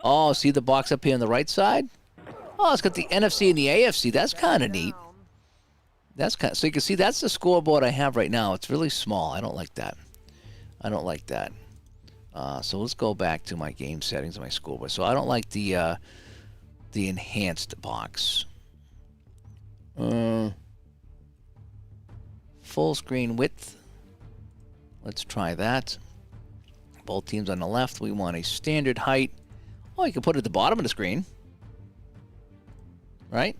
oh, see the box up here on the right side? Oh, it's got the NFC and the AFC. That's kind of neat. That's kind of, so you can see that's the scoreboard I have right now. It's really small. I don't like that. I don't like that. So let's go back to my game settings and my scoreboard. So I don't like the enhanced box. Full screen width. Let's try that. Both teams on the left. We want a standard height. Oh, you can put it at the bottom of the screen. Right?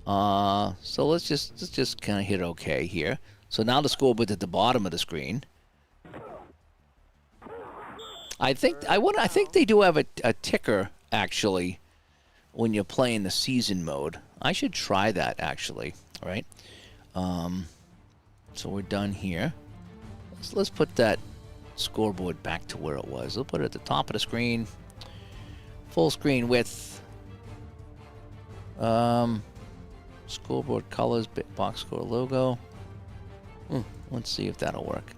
So let's just kind of hit OK here. So now the scoreboard's at the bottom of the screen. I think they do have a ticker actually when you're playing the season mode. I should try that actually. All right. So we're done here. Let's put that scoreboard back to where it was. We'll put it at the top of the screen. Full screen width. Scoreboard colors, box score logo. Let's see if that'll work.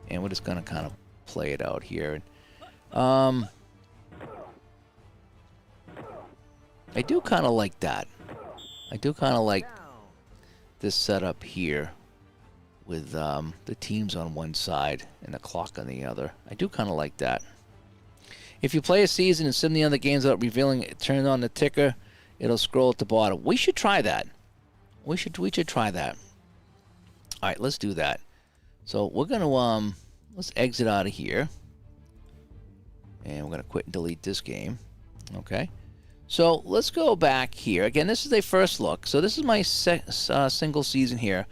And we're just gonna kind of play it out here. I do kind of like that. I do kind of like this setup here with the teams on one side and the clock on the other. I do kind of like that. If you play a season and sim the other games without revealing it, turn on the ticker, it'll scroll at the bottom. We should try that. We should try that. All right, let's do that. So we're gonna let's exit out of here, and we're gonna quit and delete this game. Okay. So let's go back here again. This is a first look. So this is my single season here.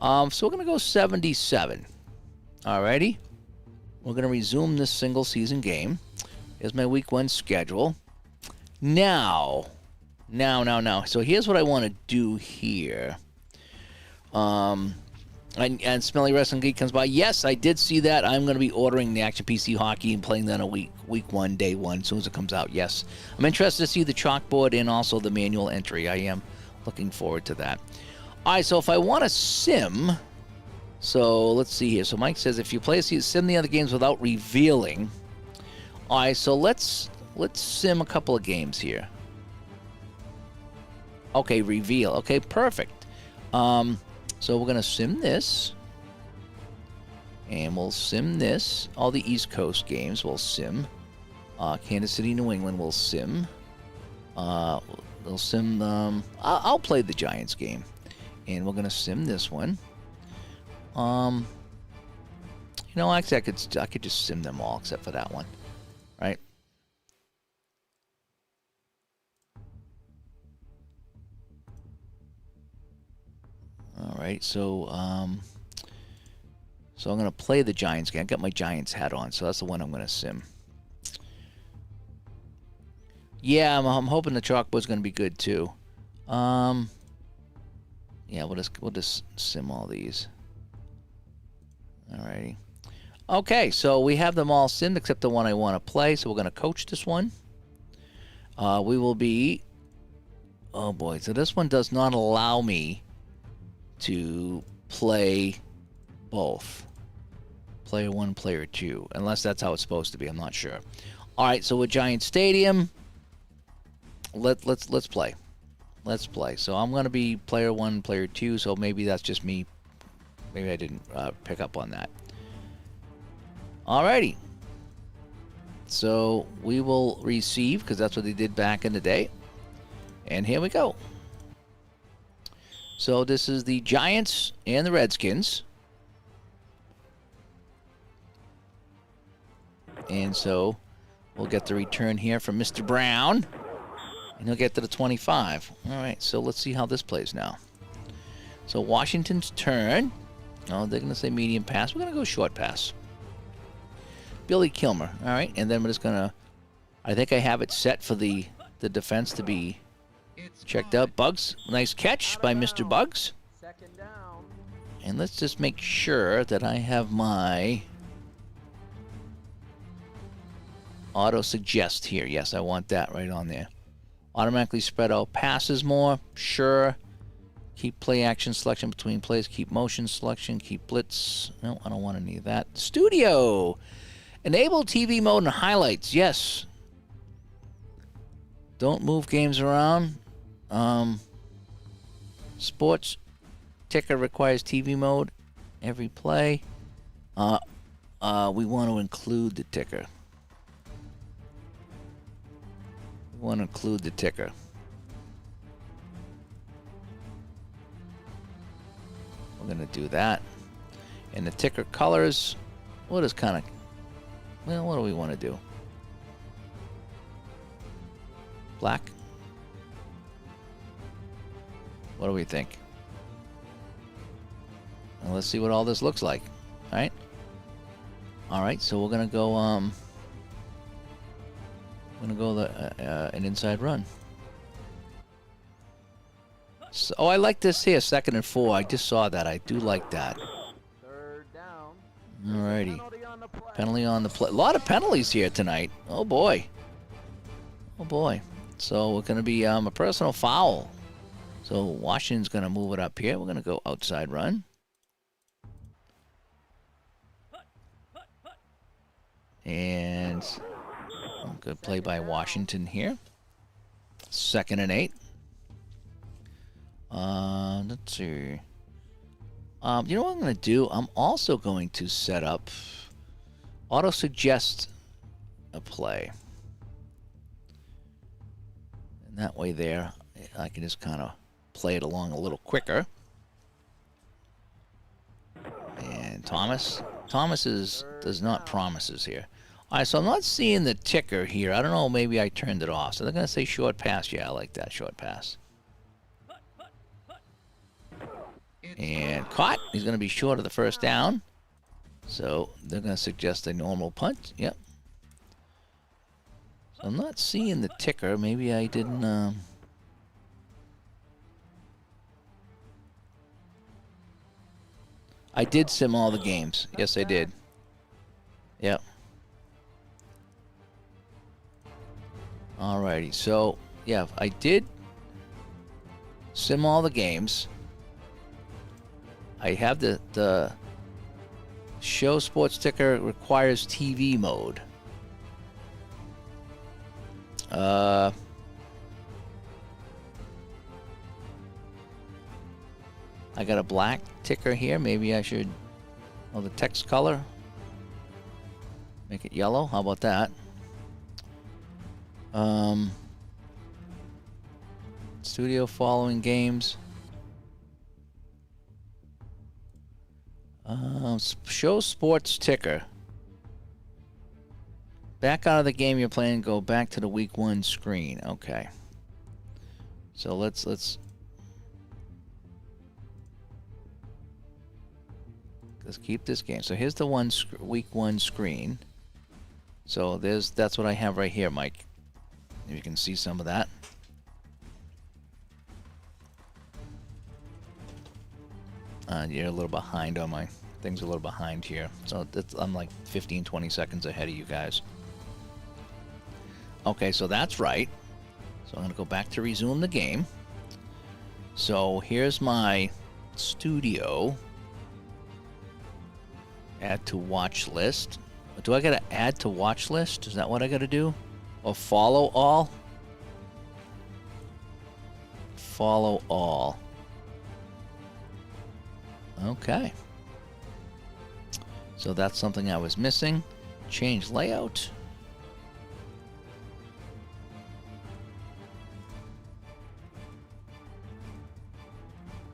So we're gonna go 77. Alrighty. We're gonna resume this single season game. Here's my week 1 schedule. Now. So here's what I want to do here. And Smelly Wrestling Geek comes by. Yes, I did see that. I'm going to be ordering the Action PC Hockey and playing that on week 1, day 1, as soon as it comes out. Yes. I'm interested to see the chalkboard and also the manual entry. I am looking forward to that. All right, so if I want to sim, so let's see here. So Mike says if you play a sim the other games without revealing. All right, so let's sim a couple of games here. Okay, reveal. Okay, perfect. So we're going to sim this. And we'll sim this. All the East Coast games we'll sim. Kansas City, New England will sim. They'll sim... I'll play the Giants game. And we're going to sim this one. You know, actually, I could just sim them all except for that one. Right? All right, so I'm going to play the Giants game. I got my Giants hat on, so that's the one I'm going to sim. Yeah, I'm hoping the chalkboard's going to be good too. Yeah, we'll just sim all these. All righty. Okay, so we have them all simmed except the one I want to play. So we're going to coach this one. We will be. Oh boy, so this one does not allow me to play both. Player 1, player 2. Unless that's how it's supposed to be. I'm not sure. All right, so with Giant Stadium, let's play. Let's play. So I'm going to be player 1, player 2, so maybe that's just me. Maybe I didn't pick up on that. All righty. So we will receive, because that's what they did back in the day. And here we go. So this is the Giants and the Redskins. And so We'll get the return here from Mr. Brown. And he'll get to the 25. All right, so let's see how this plays now. So Washington's turn. Oh, they're going to say medium pass. We're going to go short pass. Billy Kilmer. All right, and then we're just going to... I think I have it set for the defense to be checked out. Bugs. Nice catch by Mr. Bugs. Second down. And let's just make sure that I have my auto suggest here. Yes, I want that right on there. Automatically spread out passes more. Sure. Keep play action selection between plays. Keep motion selection. Keep blitz. No, I don't want any of that. Studio. Enable TV mode and highlights. Yes. Don't move games around. Sports ticker requires TV mode every play. We want to include the ticker. We want to include the ticker. We're going to do that. And the ticker colors, what is kind of, well, what do we want to do? Black? What do we think? Well, let's see what all this looks like. All right. All right, so we're going to go, an inside run. So, oh, I like this here, 2nd and 4. I just saw that. I do like that. Third down. Alrighty. Penalty on the play. Penalty on the play. A lot of penalties here tonight. Oh, boy. Oh, boy. So we're going to be a personal foul. So Washington's going to move it up here. We're going to go outside run. And good play by Washington here. 2nd and 8. Let's see. You know what I'm going to do? I'm also going to set up auto suggest a play. And that way there, I can just kind of play it along a little quicker. And Thomas does not promises here. All right, so I'm not seeing the ticker here. I don't know, maybe I turned it off. So they're going to say short pass. Yeah, I like that, short pass. And caught. He's going to be short of the first down. So they're going to suggest a normal punt. Yep. So I'm not seeing the ticker. Maybe I didn't... I did sim all the games. Yes, I did. Yep. Alrighty. So, yeah, I did sim all the games. I have the show sports ticker requires TV mode. I got a black ticker here. Maybe I should, oh, the text color. Make it yellow. How about that? Studio following games. Show sports ticker. Back out of the game you're playing. Go back to the week 1 screen. Okay. So let's keep this game. So here's the week 1 screen. So that's what I have right here, Mike. If you can see some of that. You're a little behind on my things, a little behind here. So I'm like 15, 20 seconds ahead of you guys. Okay, so that's right. So I'm going to go back to resume the game. So here's my studio. Add to watch list. Do I got to add to watch list? Is that what I got to do? Or follow all? Follow all. Okay. So that's something I was missing. Change layout.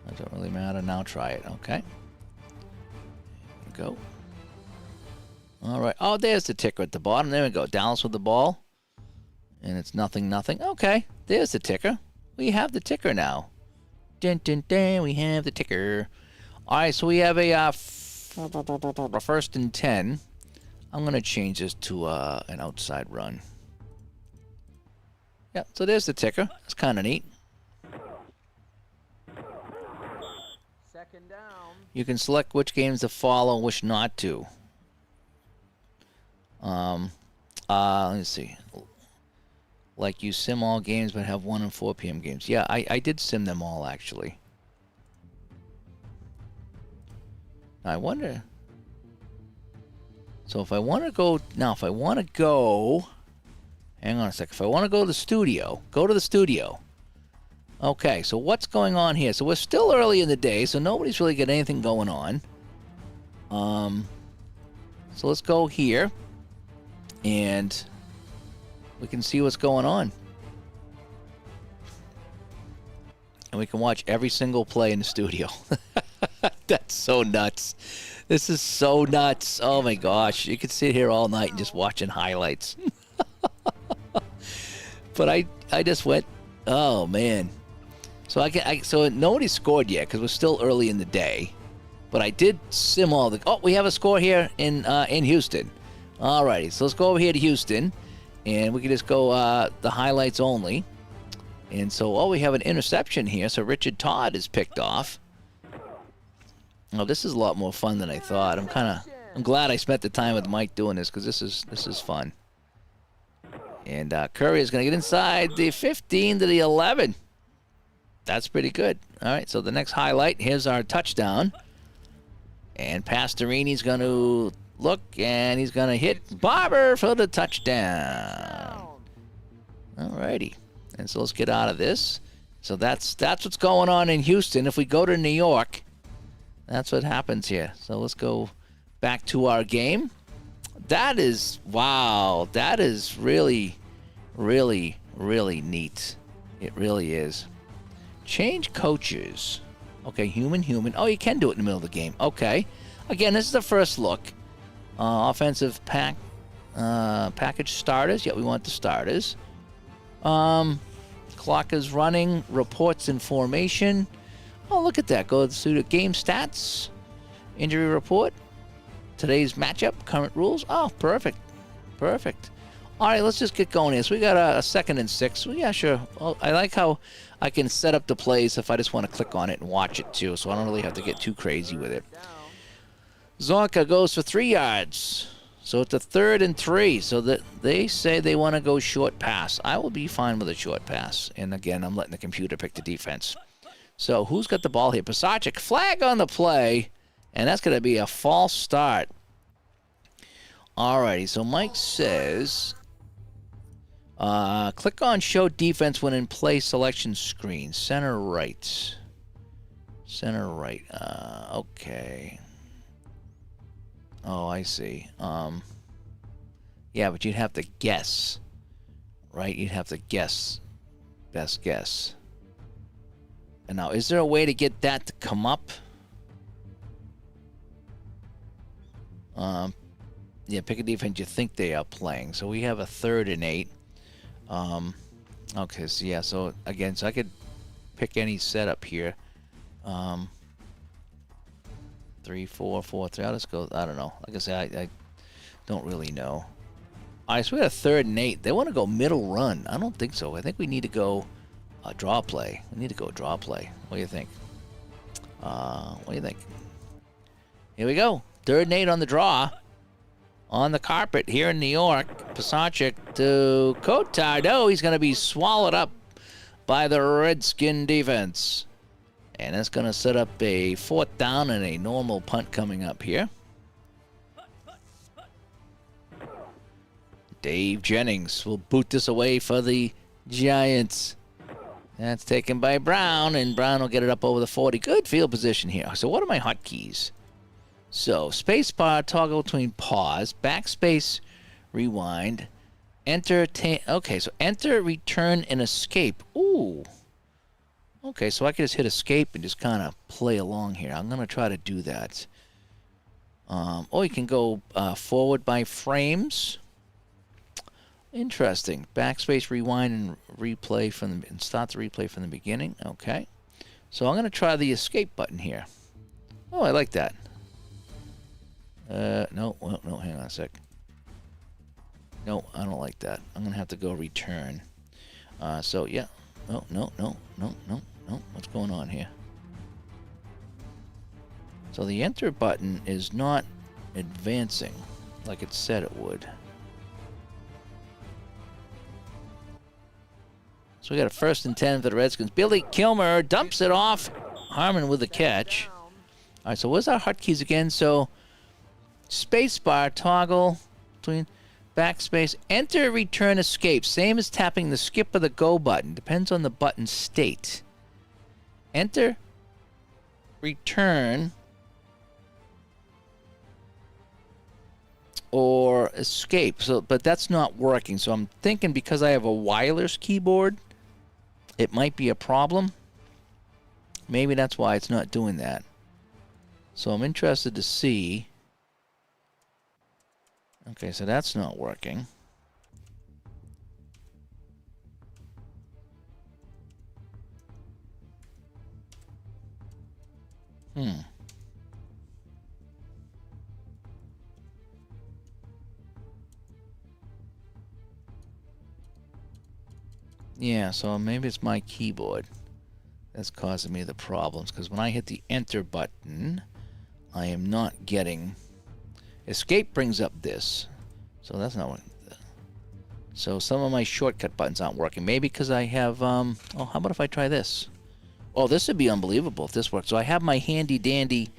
That don't really matter. Now try it. Okay. Go. All right. Oh, there's the ticker at the bottom. There we go. Dallas with the ball. And it's 0-0. Okay. There's the ticker. We have the ticker now. Dun, dun, dun. We have the ticker. All right. So we have a first and 10. I'm going to change this to an outside run. Yeah. So there's the ticker. It's kind of neat. Second down. You can select which games to follow and which not to. Let me see. Like you sim all games but have 1 and 4 p.m. games. Yeah, I did sim them all actually. I wonder. So if I want to go now, hang on a sec. If I want to go to the studio, go to the studio. Okay, so what's going on here? So we're still early in the day, so nobody's really got anything going on. So let's go here, and we can see what's going on. And we can watch every single play in the studio. That's so nuts. This is so nuts. Oh my gosh. You could sit here all night and just watching highlights. But I just went, oh man. So so nobody scored yet because we're still early in the day. But I did sim all the. Oh, we have a score here in Houston. Alrighty, so let's go over here to Houston, and we can just go the highlights only. And so, we have an interception here. So Richard Todd is picked off. Oh, this is a lot more fun than I thought. I'm glad I spent the time with Mike doing this because this is fun. And Curry is going to get inside the 15 to the 11. That's pretty good. All right, so the next highlight, here's our touchdown. And Pastorini's going to look, and he's going to hit Barber for the touchdown. All righty. And so let's get out of this. So that's what's going on in Houston. If we go to New York, that's what happens here. So let's go back to our game. That is, wow, that is really, really, really neat. It really is. Change coaches. Okay, human. Oh, you can do it in the middle of the game. Okay. Again, this is the first look. Offensive package starters. Yeah, we want the starters. Clock is running. Reports and formation. Oh, look at that. Go to the game stats. Injury report. Today's matchup. Current rules. Oh, perfect. Perfect. All right, let's just get going here. So we got a 2nd and 6. Well, yeah, sure. Well, I like how I can set up the plays if I just want to click on it and watch it too, so I don't really have to get too crazy with it. Zonka goes for 3 yards. So it's a 3rd and 3. So that they say they want to go short pass. I will be fine with a short pass. And again, I'm letting the computer pick the defense. So who's got the ball here? Pasacek, flag on the play. And that's going to be a false start. Alrighty, so Mike says, click on show defense when in play selection screen. Center right. Center right. Okay. Oh, I see. Yeah, but you'd have to guess. Right? You'd have to guess. Best guess. And now, is there a way to get that to come up? Yeah, pick a defense you think they are playing. So we have a 3rd and 8. Okay, so yeah, so again, so I could pick any setup here. 3, 4, 4, 3. I'll just go, I don't know. Like I said, I don't really know. All right, so we got a 3rd and 8. They want to go middle run. I don't think so. I think we need to go draw play. We need to go draw play. What do you think? What do you think? Here we go. 3rd and 8 on the draw. On the carpet here in New York. Pasacek to Kotar. No, he's going to be swallowed up by the Redskin defense. And that's going to set up a 4th down and a normal punt coming up here. Dave Jennings will boot this away for the Giants. That's taken by Brown, and Brown will get it up over the 40. Good field position here. So what are my hotkeys? So, spacebar, toggle between pause, backspace, rewind, enter, okay, so enter, return, and escape. Ooh. Okay, so I can just hit escape and just kind of play along here. I'm going to try to do that. Or you can go forward by frames. Interesting. Backspace, rewind, and replay and start the replay from the beginning. Okay. So I'm going to try the escape button here. Oh, I like that. No, hang on a sec. No, I don't like that. I'm going to have to go return. So, yeah. No. What's going on here? So the enter button is not advancing like it said it would. So we got a 1st and 10 for the Redskins. Billy Kilmer dumps it off. Harmon with the catch. All right, so where's our hotkeys again? So space bar, toggle between backspace, enter, return, escape. Same as tapping the skip or the go button. Depends on the button state. Enter, return, or escape. So, but that's not working. So I'm thinking because I have a wireless keyboard, it might be a problem. Maybe that's why it's not doing that. So I'm interested to see. Okay, so that's not working. Yeah, so maybe it's my keyboard that's causing me the problems, because when I hit the enter button, I am not getting... Escape brings up this, so that's not working. So some of my shortcut buttons aren't working. Maybe because I have... oh, how about if I try this? Oh, this would be unbelievable if this works. So I have my handy-dandy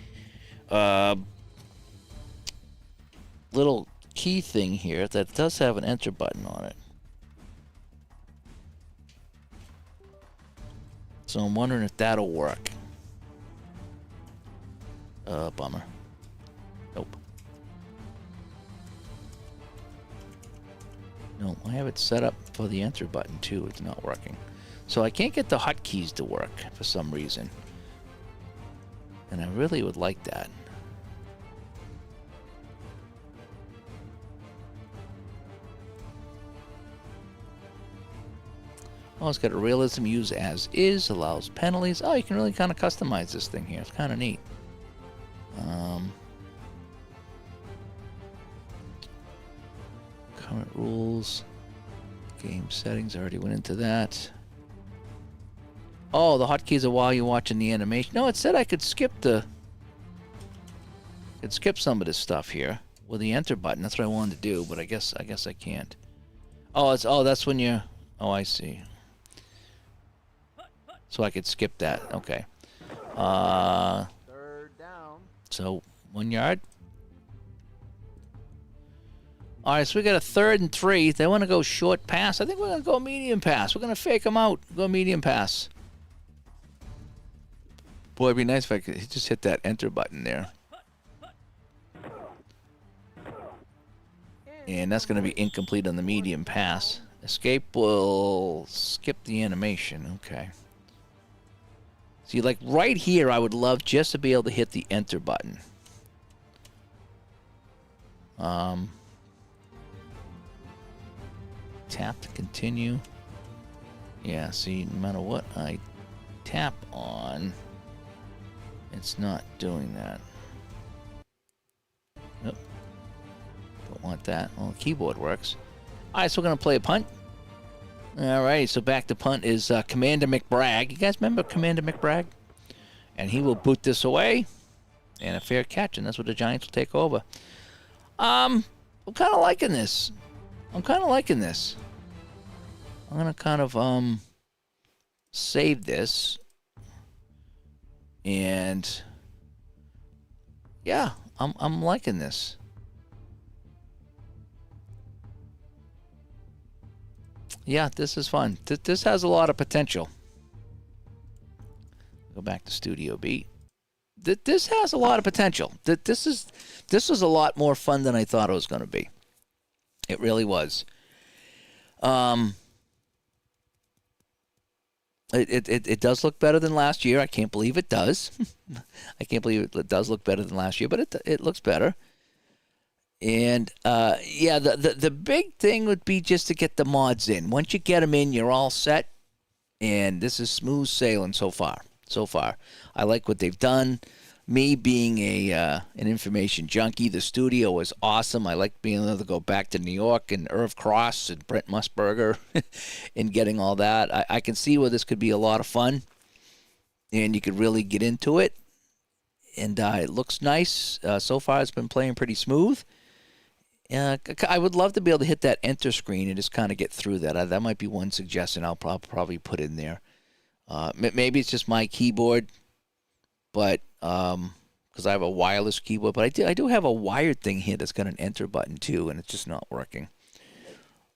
little key thing here that does have an enter button on it. So I'm wondering if that'll work. Bummer. Nope. No, I have it set up for the enter button too. It's not working. So I can't get the hotkeys to work for some reason. And I really would like that. Oh, it's got a realism use as is, allows penalties. Oh, you can really kind of customize this thing here. It's kind of neat. Current rules. Game settings, I already went into that. Oh, the hotkeys are while you're watching the animation. No, it said I could skip some of this stuff here with the enter button. That's what I wanted to do, but I guess I can't. Oh, that's when you... Oh, I see. So I could skip that. Okay. 3rd down. So 1 yard. All right, so we got a 3rd and 3. They want to go short pass. I think we're going to go medium pass. We're going to fake them out. Go medium pass. Boy, it'd be nice if I could just hit that enter button there. And that's going to be incomplete on the medium pass. Escape will skip the animation. Okay. See, like right here, I would love just to be able to hit the enter button. Tap to continue. Yeah, see, no matter what I tap on, it's not doing that. Nope. Don't want that. Well, the keyboard works. All right, so we're going to play a punt. All right, so back to punt is Commander McBragg. You guys remember Commander McBragg? And he will boot this away. And a fair catch, and that's what the Giants will take over. I'm kind of liking this. I'm going to kind of save this. And yeah, I'm liking this. Yeah, this is fun. This has a lot of potential. Go back to Studio B. This has a lot of potential. This was a lot more fun than I thought it was going to be. It really was. It does look better than last year. I can't believe it does. I can't believe it does look better than last year, but it looks better. And yeah, the big thing would be just to get the mods in. Once you get them in, you're all set. And this is smooth sailing so far. So far, I like what they've done. Me being an information junkie, the studio was awesome. I like being able to go back to New York and Irv Cross and Brent Musburger and getting all that. I can see where this could be a lot of fun, and you could really get into it. And it looks nice. So far, it's been playing pretty smooth. I would love to be able to hit that enter screen and just kind of get through that. That might be one suggestion I'll probably put in there. Maybe it's just my keyboard, but because I have a wireless keyboard, but I do have a wired thing here that's got an enter button too, and it's just not working.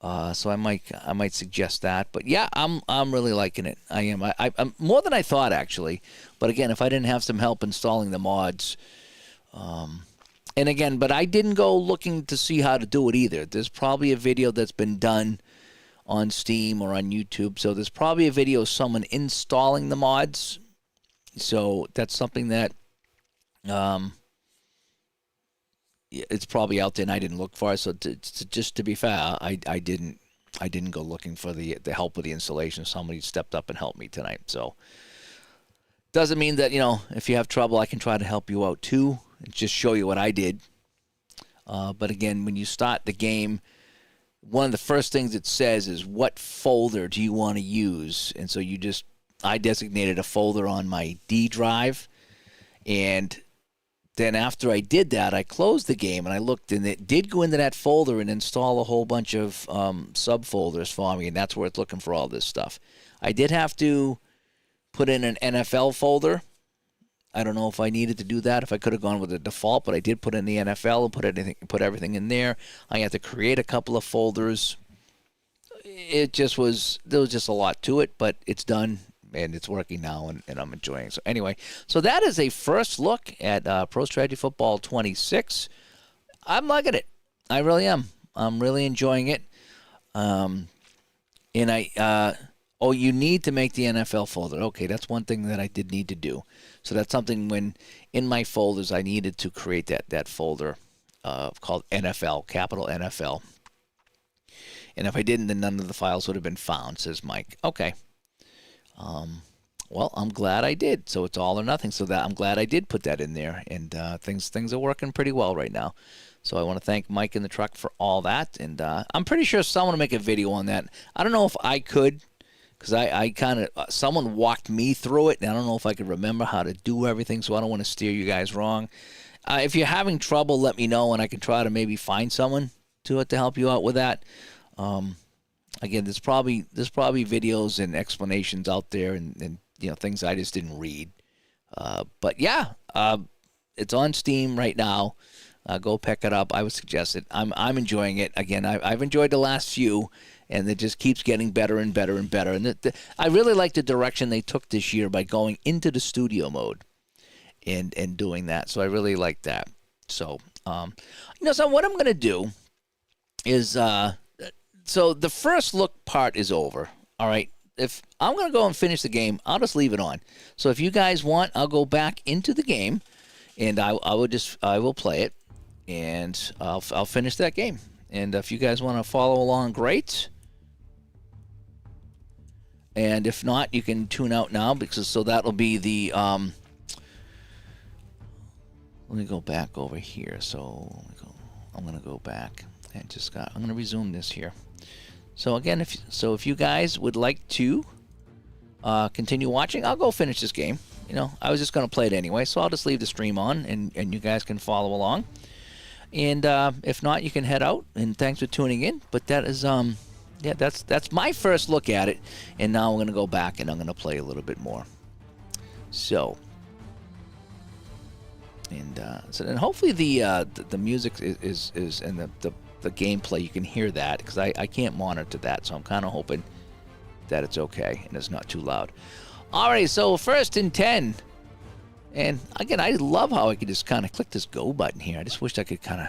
So I might suggest that. But yeah, I'm really liking it. I am. I'm more than I thought actually. But again, if I didn't have some help installing the mods, and again, but I didn't go looking to see how to do it either. There's probably a video that's been done on Steam or on YouTube. So there's probably a video of someone installing the mods. So that's something that it's probably out there and I didn't look for it. So just to be fair, I didn't go looking for the help with the installation. Somebody stepped up and helped me tonight. So doesn't mean that, if you have trouble, I can try to help you out too and just show you what I did. But again, when you start the game, one of the first things it says is what folder do you want to use? And so I designated a folder on my D drive. And then after I did that, I closed the game and I looked, and it did go into that folder and install a whole bunch of subfolders for me. And that's where it's looking for all this stuff. I did have to put in an NFL folder. I don't know if I needed to do that, if I could have gone with the default, but I did put in the NFL and put everything in there. I had to create a couple of folders. There was just a lot to it, but it's done and it's working now, and I'm enjoying it. So anyway, so that is a first look at Pro Strategy Football 26. I'm liking it. I really am. I'm really enjoying it. And you need to make the NFL folder. Okay, that's one thing that I did need to do. So that's something when in my folders I needed to create that folder called NFL, capital NFL. And if I didn't, then none of the files would have been found, says Mike. Okay. Well, I'm glad I did. So it's all or nothing. So that I'm glad I did put that in there. And things are working pretty well right now. So I want to thank Mike in the truck for all that. And I'm pretty sure someone will make a video on that. I don't know if I could, because I kind of, someone walked me through it, and I don't know if I could remember how to do everything, so I don't want to steer you guys wrong. If you're having trouble, let me know, and I can try to maybe find someone to help you out with that. Again, there's probably videos and explanations out there, and things I just didn't read. But yeah, it's on Steam right now. Go pick it up. I would suggest it. I'm enjoying it. Again, I've enjoyed the last few. And it just keeps getting better and better and better. And I really like the direction they took this year by going into the studio mode and doing that. So I really like that. So, so what I'm going to do is, so the first look part is over. All right. If I'm going to go and finish the game, I'll just leave it on. So if you guys want, I'll go back into the game and I will play it and I'll finish that game. And if you guys want to follow along, great. And if not, you can tune out now so that'll be the let me go back over here. So I'm going to go back and I'm going to resume this here. So again, if you guys would like to continue watching, I'll go finish this game. I was just going to play it anyway, so I'll just leave the stream on and you guys can follow along. And if not, you can head out. And thanks for tuning in. But that is that's my first look at it. And now I'm going to go back and I'm going to play a little bit more. So, and hopefully the music is and the gameplay, you can hear that, because I can't monitor that. So I'm kind of hoping that it's okay and it's not too loud. All right, so 1st and 10. And again, I love how I could just kind of click this go button here. I just wish I could kind of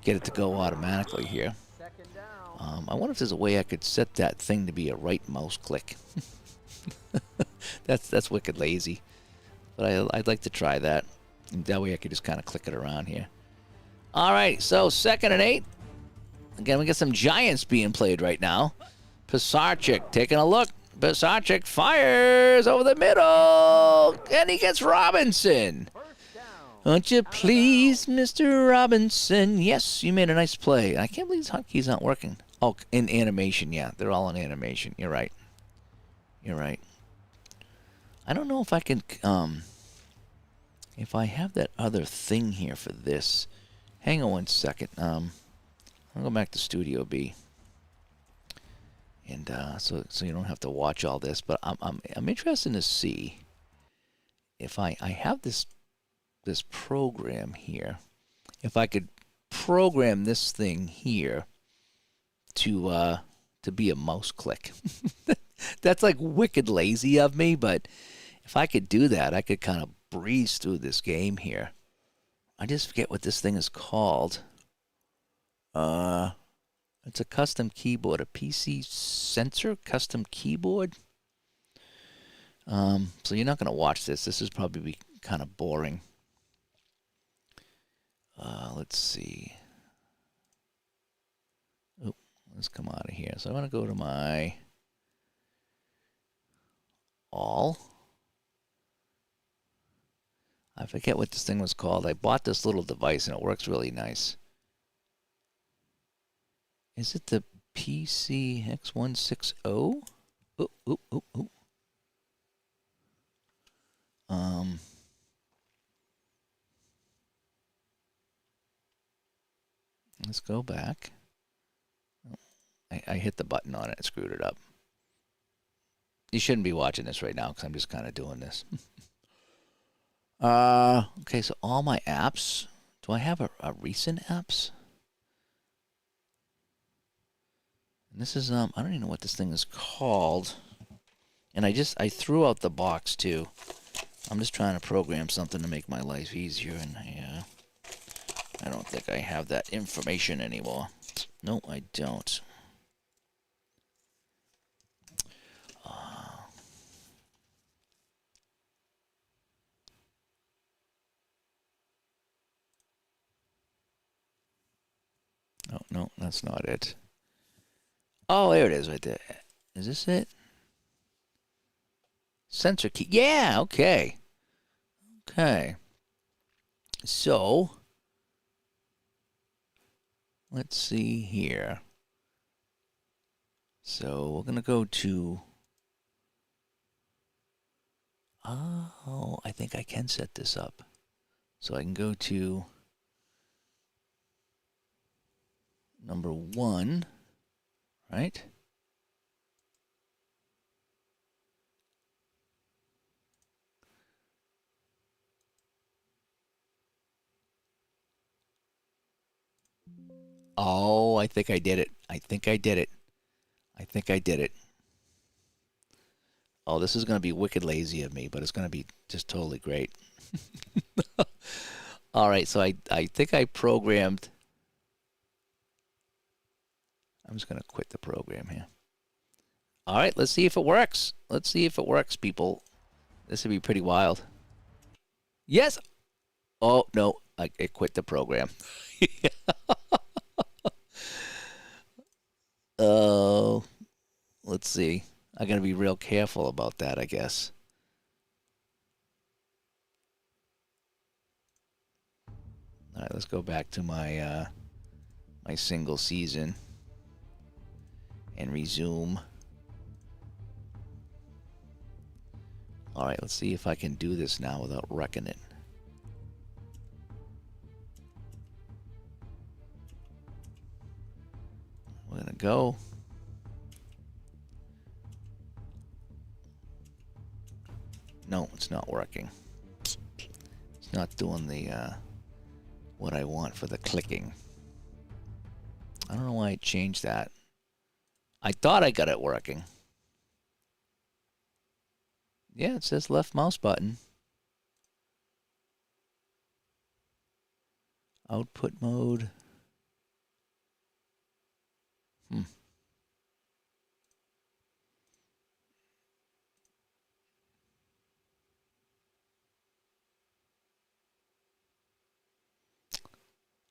get it to go automatically here. Second down. I wonder if there's a way I could set that thing to be a right mouse click. That's wicked lazy. But I'd like to try that. And that way I could just kind of click it around here. All right, so 2nd and 8. Again, we got some Giants being played right now. Pisarcik taking a look. Pisarcik fires over the middle, and he gets Robinson. Won't you please, Mr. Robinson? Yes, you made a nice play. I can't believe these hotkeys aren't working. Oh, in animation, yeah. They're all in animation. You're right. You're right. I don't know if I can, if I have that other thing here for this. Hang on 1 second. I'll go back to Studio B. And so you don't have to watch all this, but I'm interested to see if I have this program here, if I could program this thing here to be a mouse click. That's like wicked lazy of me, but if I could do that, I could kind of breeze through this game here. I just forget what this thing is called. It's a custom keyboard, a PC sensor custom keyboard. So you're not going to watch this. This is probably kind of boring. Let's see. Oh, let's come out of here. So I'm going to go to my all. I forget what this thing was called. I bought this little device and it works really nice. Is it the PC X160? Oh, oh, oh, oh. Let's go back. I hit the button on it and screwed it up. You shouldn't be watching this right now because I'm just kind of doing this. Okay, so all my apps. Do I have a recent apps? And this is I don't even know what this thing is called. And I threw out the box too. I'm just trying to program something to make my life easier, and I don't think I have that information anymore. No, I don't. Oh, no, that's not it. Oh, there it is right there. Is this it? Sensor key. Yeah, okay. Okay. So, let's see here. So, we're going to go to... Oh, I think I can set this up. So I can go to number 1, right? Oh, I think I did it. I think I did it. I think I did it. Oh, this is going to be wicked lazy of me, but it's going to be just totally great. All right, so I think I programmed. I'm just going to quit the program here. All right, let's see if it works. Let's see if it works, people. This would be pretty wild. Yes. Oh, no, I quit the program. Oh, let's see. I got to be real careful about that, I guess. All right, let's go back to my my single season and resume. All right, let's see if I can do this now without wrecking it. We're gonna go. No, it's not working. It's not doing the what I want for the clicking. I don't know why I changed that. I thought I got it working. Yeah, it says left mouse button. Output mode.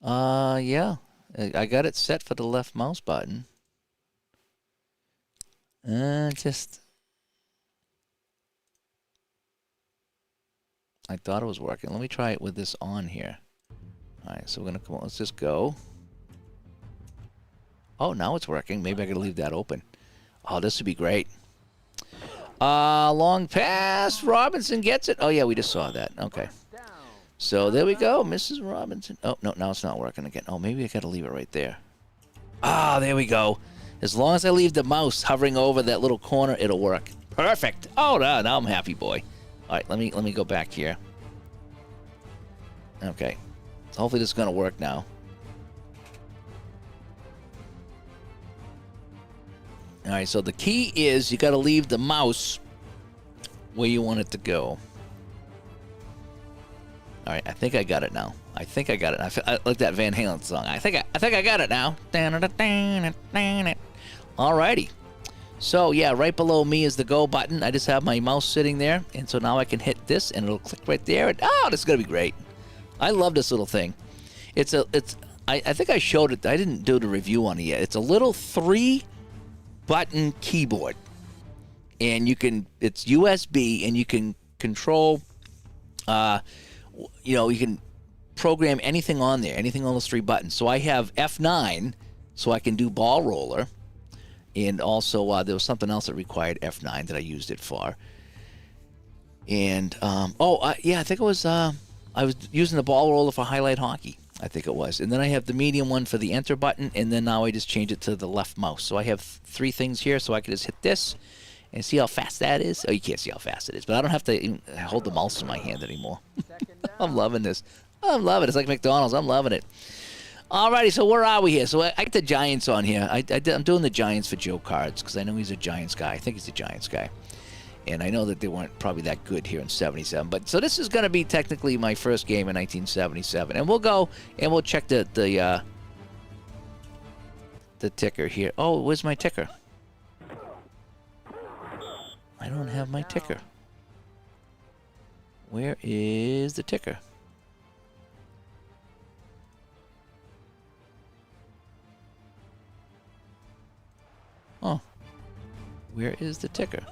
Yeah. I got it set for the left mouse button. Just... I thought it was working. Let me try it with this on here. All right, so we're going to come on. Let's just go. Oh, now it's working. Maybe I got to leave that open. Oh, this would be great. Long pass. Robinson gets it. Oh, yeah, we just saw that. Okay. So there we go, Mrs. Robinson. Oh, no, now it's not working again. Oh, maybe I got to leave it right there. Ah, there we go. As long as I leave the mouse hovering over that little corner, it'll work. Perfect. Oh, no, now I'm happy, boy. All right, let me go back here. Okay. So hopefully this is going to work now. All right, so the key is you got to leave the mouse where you want it to go. All right, I think I got it now. I think I got it. I like that Van Halen song. I think I got it now. All righty. So yeah, right below me is the go button. I just have my mouse sitting there, and so now I can hit this, and it'll click right there. And oh, this is gonna be great. I love this little thing. I think I showed it. I didn't do the review on it yet. It's a little 3-button keyboard, and it's USB, and you can control. You can program anything on there, anything on those 3 buttons. So I have F9, so I can do ball roller. And also, there was something else that required F9 that I used it for. And, yeah, I think it was, I was using the ball roller for highlight hockey, I think it was. And then I have the medium one for the enter button, and then now I just change it to the left mouse. So I have 3 things here, so I can just hit this and see how fast that is. Oh, you can't see how fast it is, but I don't have to even hold the mouse in my hand anymore. I'm loving this. I'm loving it. It's like McDonald's. I'm loving it. Alrighty, so where are we here? So I got the Giants on here. I'm doing the Giants for Joe Cards because I know he's a Giants guy. I think he's a Giants guy. And I know that they weren't probably that good here in 77. But so this is going to be technically my first game in 1977. And we'll go and we'll check the ticker here. Oh, where's my ticker? I don't have my ticker. Where is the ticker? Oh, where is the ticker?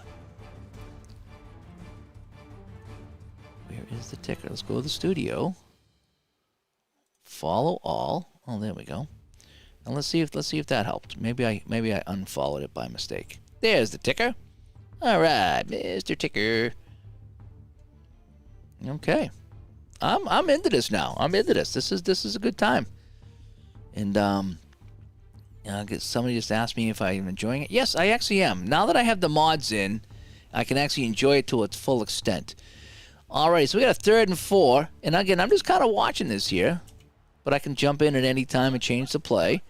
Where is the ticker? Let's go to the studio. Follow all. Oh, there we go. And let's see if that helped. Maybe I unfollowed it by mistake. There's the ticker. All right, Mr. Ticker. Okay, I'm into this now. I'm into this. This is a good time. And somebody just asked me if I'm enjoying it. Yes, I actually am. Now that I have the mods in, I can actually enjoy it to its full extent. All right, so we got a 3rd and 4. And again, I'm just kind of watching this here. But I can jump in at any time and change the play.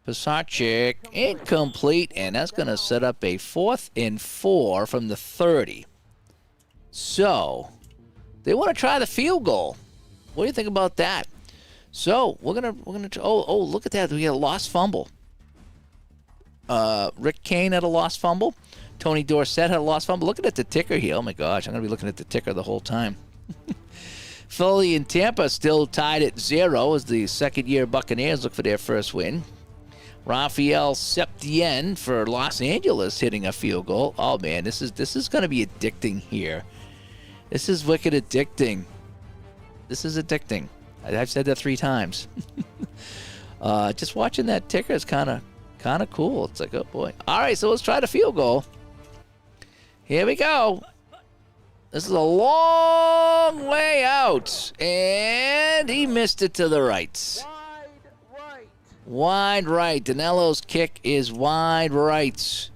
Pisarcik, incomplete. And that's going to set up a 4th and 4 from the 30. So, they want to try the field goal. What do you think about that? So we're gonna. Oh, look at that! We got a lost fumble. Rick Kane had a lost fumble. Tony Dorsett had a lost fumble. Looking at the ticker here. Oh my gosh, I'm gonna be looking at the ticker the whole time. Philly and Tampa still tied at 0 as the second-year Buccaneers look for their first win. Rafael Septien for Los Angeles hitting a field goal. Oh man, this is gonna be addicting here. This is wicked addicting. This is addicting. I've said that 3 times. Just watching that ticker is kind of cool. It's like, oh boy. All right, so let's try the field goal. Here we go. This is a long way out, and he missed it to the right. Wide right. Danello's kick is wide right,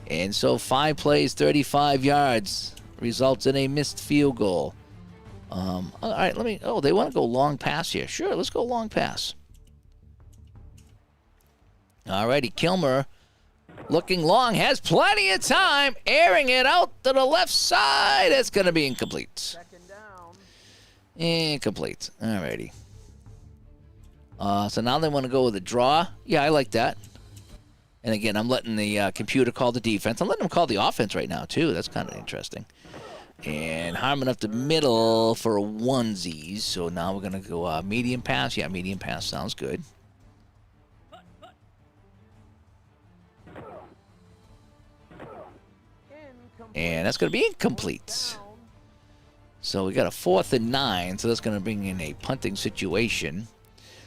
and so 5 plays, 35 yards results in a missed field goal. All right, they want to go long pass here. Sure, let's go long pass. All righty, Kilmer looking long, has plenty of time, airing it out to the left side. It's going to be incomplete. 2nd down. Incomplete. All righty. So now they want to go with a draw. Yeah, I like that. And again, I'm letting the computer call the defense. I'm letting them call the offense right now, too. That's kind of interesting. And Harmon up the middle for onesies. So now we're going to go medium pass. Yeah, medium pass sounds good. And that's going to be incomplete. So we got a 4th and 9. So that's going to bring in a punting situation.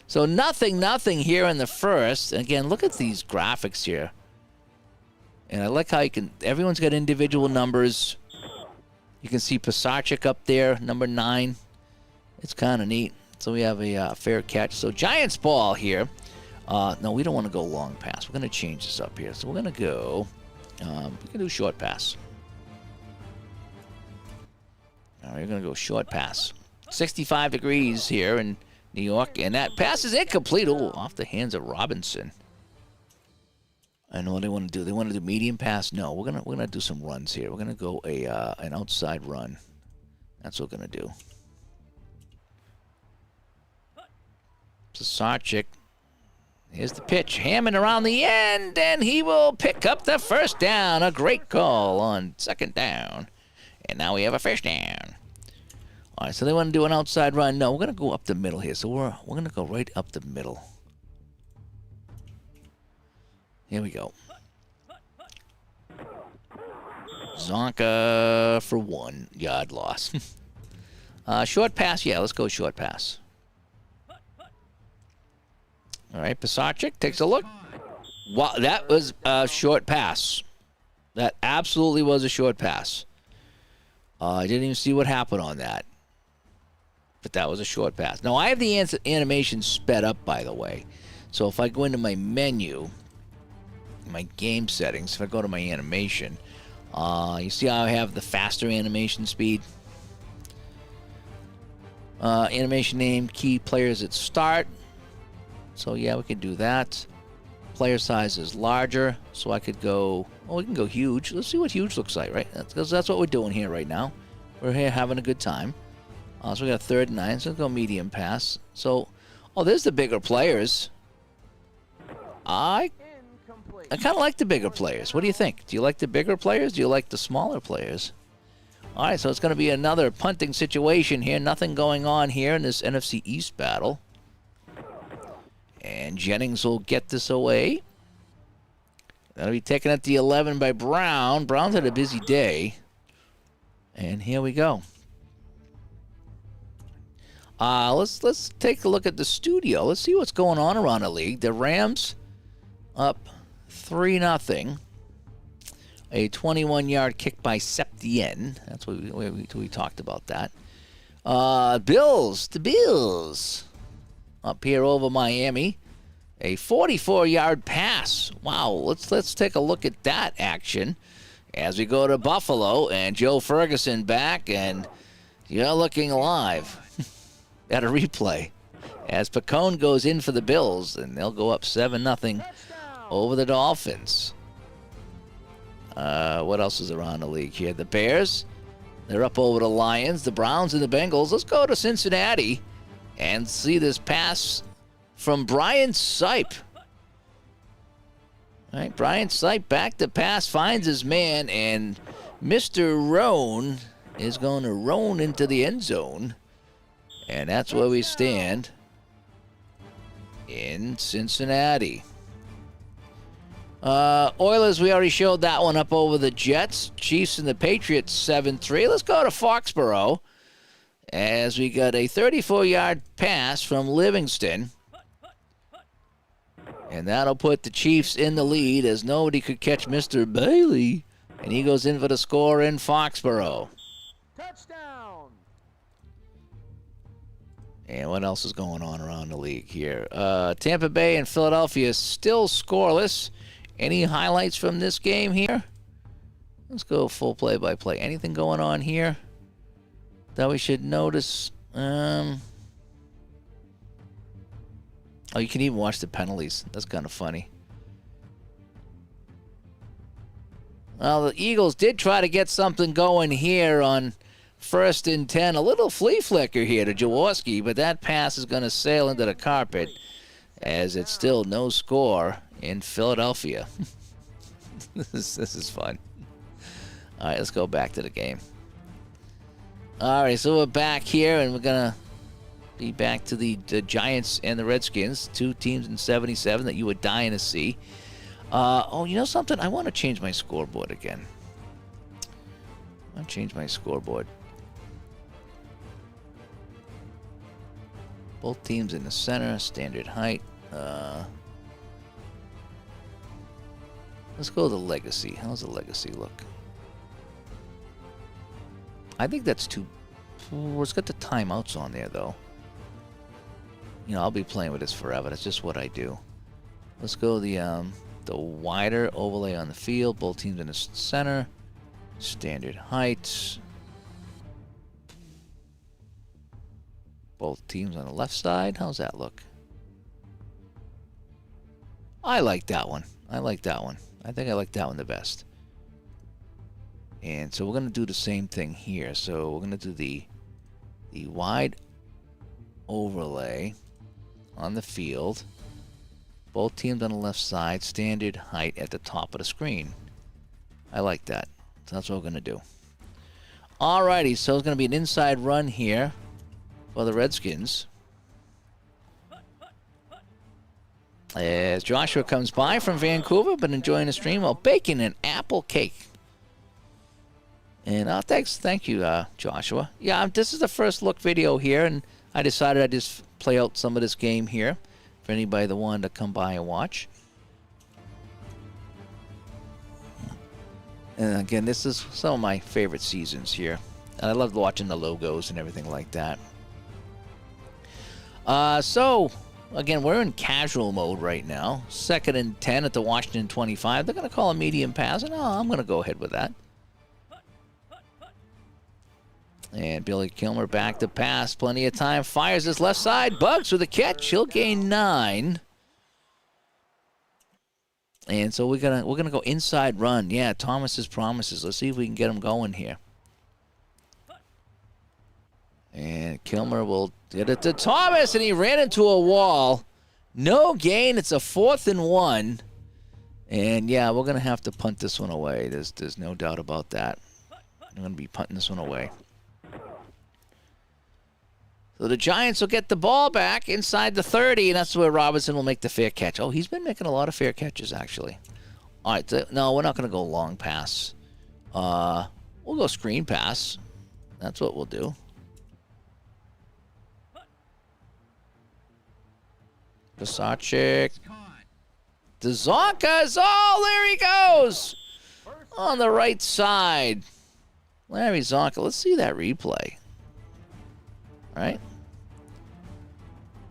So nothing here in the first. And again, look at these graphics here. And I like how you can, everyone's got individual numbers. You can see Pisarcik up there, number 9. It's kind of neat. So we have a fair catch. So Giants ball here. No, we don't want to go long pass. We're going to change this up here. So we're going to go, we can do short pass. All right, we're going to go short pass. 65 degrees here in New York. And that pass is incomplete. Oh, off the hands of Robinson. I know what they want to do. They want to do medium pass. No, we're gonna do some runs here. We're gonna go an outside run. That's what we're gonna do. Pisarcik. Here's the pitch. Hammond around the end, and he will pick up the first down. A great call on 2nd down. And now we have a first down. All right, so they want to do an outside run. No, we're gonna go up the middle here. So we're gonna go right up the middle. Here we go. Zonka for 1 yard loss. Short pass, yeah, let's go short pass. All right, Pisarcik takes a look. Wow, that was a short pass. That absolutely was a short pass. I didn't even see what happened on that. But that was a short pass. Now, I have the animation sped up, by the way. So if I go into my menu, my game settings, if I go to my animation, you see how I have the faster animation speed? Animation name, key players at start. So yeah, we can do that. Player size is larger, so I could go, well, we can go huge. Let's see what huge looks like, right? That's what we're doing here right now. We're here having a good time. So we got a 3rd and 9, so let's go medium pass. So, oh, there's the bigger players. I kind of like the bigger players. What do you think? Do you like the bigger players? Do you like the smaller players? All right, so it's going to be another punting situation here. Nothing going on here in this NFC East battle. And Jennings will get this away. That'll be taken at the 11 by Brown. Brown's had a busy day. And here we go. Let's take a look at the studio. Let's see what's going on around the league. The Rams up 3-0. A 21-yard kick by Septien. That's what we talked about that. The Bills up here over Miami. A 44-yard pass. Wow, let's take a look at that action as we go to Buffalo, and Joe Ferguson back, and you're looking alive at a replay as Pacone goes in for the Bills, and they'll go up 7-0 over the Dolphins. What else is around the league here? The Bears, they're up over the Lions. The Browns and the Bengals. Let's go to Cincinnati and see this pass from Brian Sipe. All right, Brian Sipe back to pass, finds his man, and Mr. Roan is going to roan into the end zone. And that's where we stand in Cincinnati. Oilers, we already showed that one up over the Jets. Chiefs and the Patriots 7-3. Let's go to Foxborough as we got a 34-yard pass from Livingston. And that'll put the Chiefs in the lead as nobody could catch Mr. Bailey. And he goes in for the score in Foxborough. Touchdown. And what else is going on around the league here? Tampa Bay and Philadelphia still scoreless. Any highlights from this game here? Let's go full play-by-play. Anything going on here that we should notice? Oh, you can even watch the penalties. That's kind of funny. Well, the Eagles did try to get something going here on 1st and 10. A little flea flicker here to Jaworski, but that pass is going to sail into the carpet as it's still no score in Philadelphia. This is fun. All right, let's go back to the game. All right, so we're back here, and we're going to be back to the Giants and the Redskins, two teams in 77 that you were dying to see. Oh, you know something? I want to change my scoreboard again. I want to change my scoreboard. Both teams in the center, standard height. Let's go with the legacy. How's the legacy look? I think that's too... Let's get the timeouts on there, though. You know, I'll be playing with this forever. That's just what I do. Let's go the wider overlay on the field. Both teams in the center. Standard heights. Both teams on the left side. How's that look? I like that one. I like that one. I think I like that one the best. And so we're going to do the same thing here. So we're going to do the wide overlay on the field. Both teams on the left side. Standard height at the top of the screen. I like that. So that's what we're going to do. Alrighty, so it's going to be an inside run here for the Redskins. As Joshua comes by from Vancouver, been enjoying the stream while baking an apple cake. And thank you, Joshua. Yeah, this is the first look video here, and I decided I'd just play out some of this game here for anybody that wanted to come by and watch. And again, this is some of my favorite seasons here. And I love watching the logos and everything like that. So, again, we're in casual mode right now. 2nd and 10 at the Washington 25. They're going to call a medium pass, and I'm going to go ahead with that. And Billy Kilmer back to pass. Plenty of time. Fires his left side. Bugs with a catch. He'll gain 9. And so we're gonna go inside run. Yeah, Thomas's promises. Let's see if we can get him going here. And Kilmer will get it to Thomas, and he ran into a wall. No gain. It's a 4th and 1. And yeah, we're gonna have to punt this one away. There's no doubt about that. I'm gonna be punting this one away. So the Giants will get the ball back inside the 30, and that's where Robinson will make the fair catch. Oh, he's been making a lot of fair catches, actually. All right, no, we're not going to go long pass. We'll go screen pass. That's what we'll do. Pisarcik. Dzonkas. Oh, there he goes. On the right side. Larry Csonka. Let's see that replay. Right?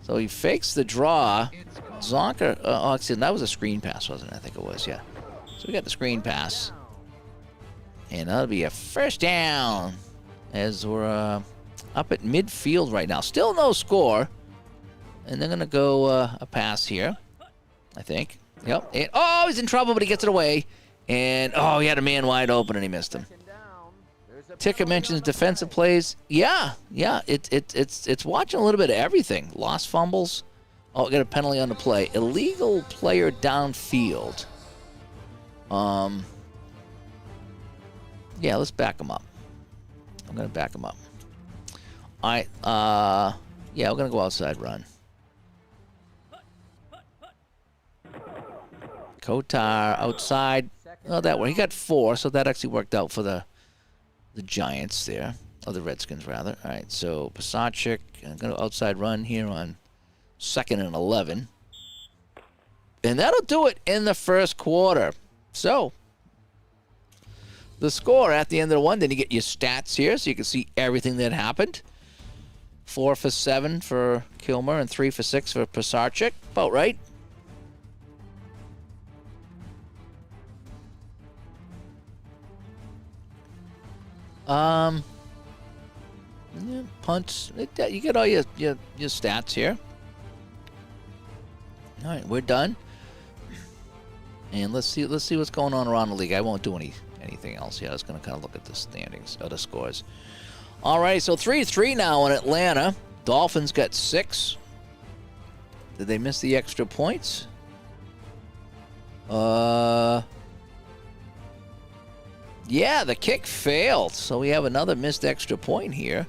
So he fakes the draw. Csonka, actually, that was a screen pass, wasn't it? I think it was, yeah. So we got the screen pass. And that'll be a first down as we're up at midfield right now. Still no score. And they're going to go a pass here, I think. Yep. And, oh, he's in trouble, but he gets it away. And, oh, he had a man wide open, and he missed him. Ticker mentions defensive plays. Yeah, it's watching a little bit of everything. Lost fumbles. Oh, got a penalty on the play. Illegal player downfield. Yeah, let's back him up. I'm gonna back him up. All right. Yeah, we're gonna go outside run. Kotar outside. Oh, that one. He got 4, so that actually worked out for the Giants there, or the Redskins rather. All right, so Pisarcik, I'm going to outside run here on 2nd and 11. And that'll do it in the first quarter. So, the score at the end of the one, then you get your stats here so you can see everything that happened. 4 for 7 for Kilmer and 3 for 6 for Pisarcik. About right. Yeah, punts. You get all your stats here. All right, we're done. And let's see what's going on around the league. I won't do anything else here. I was going to kind of look at the standings, or the scores. All right, so 3-3 now in Atlanta. Dolphins got 6. Did they miss the extra points? Yeah, the kick failed. So we have another missed extra point here.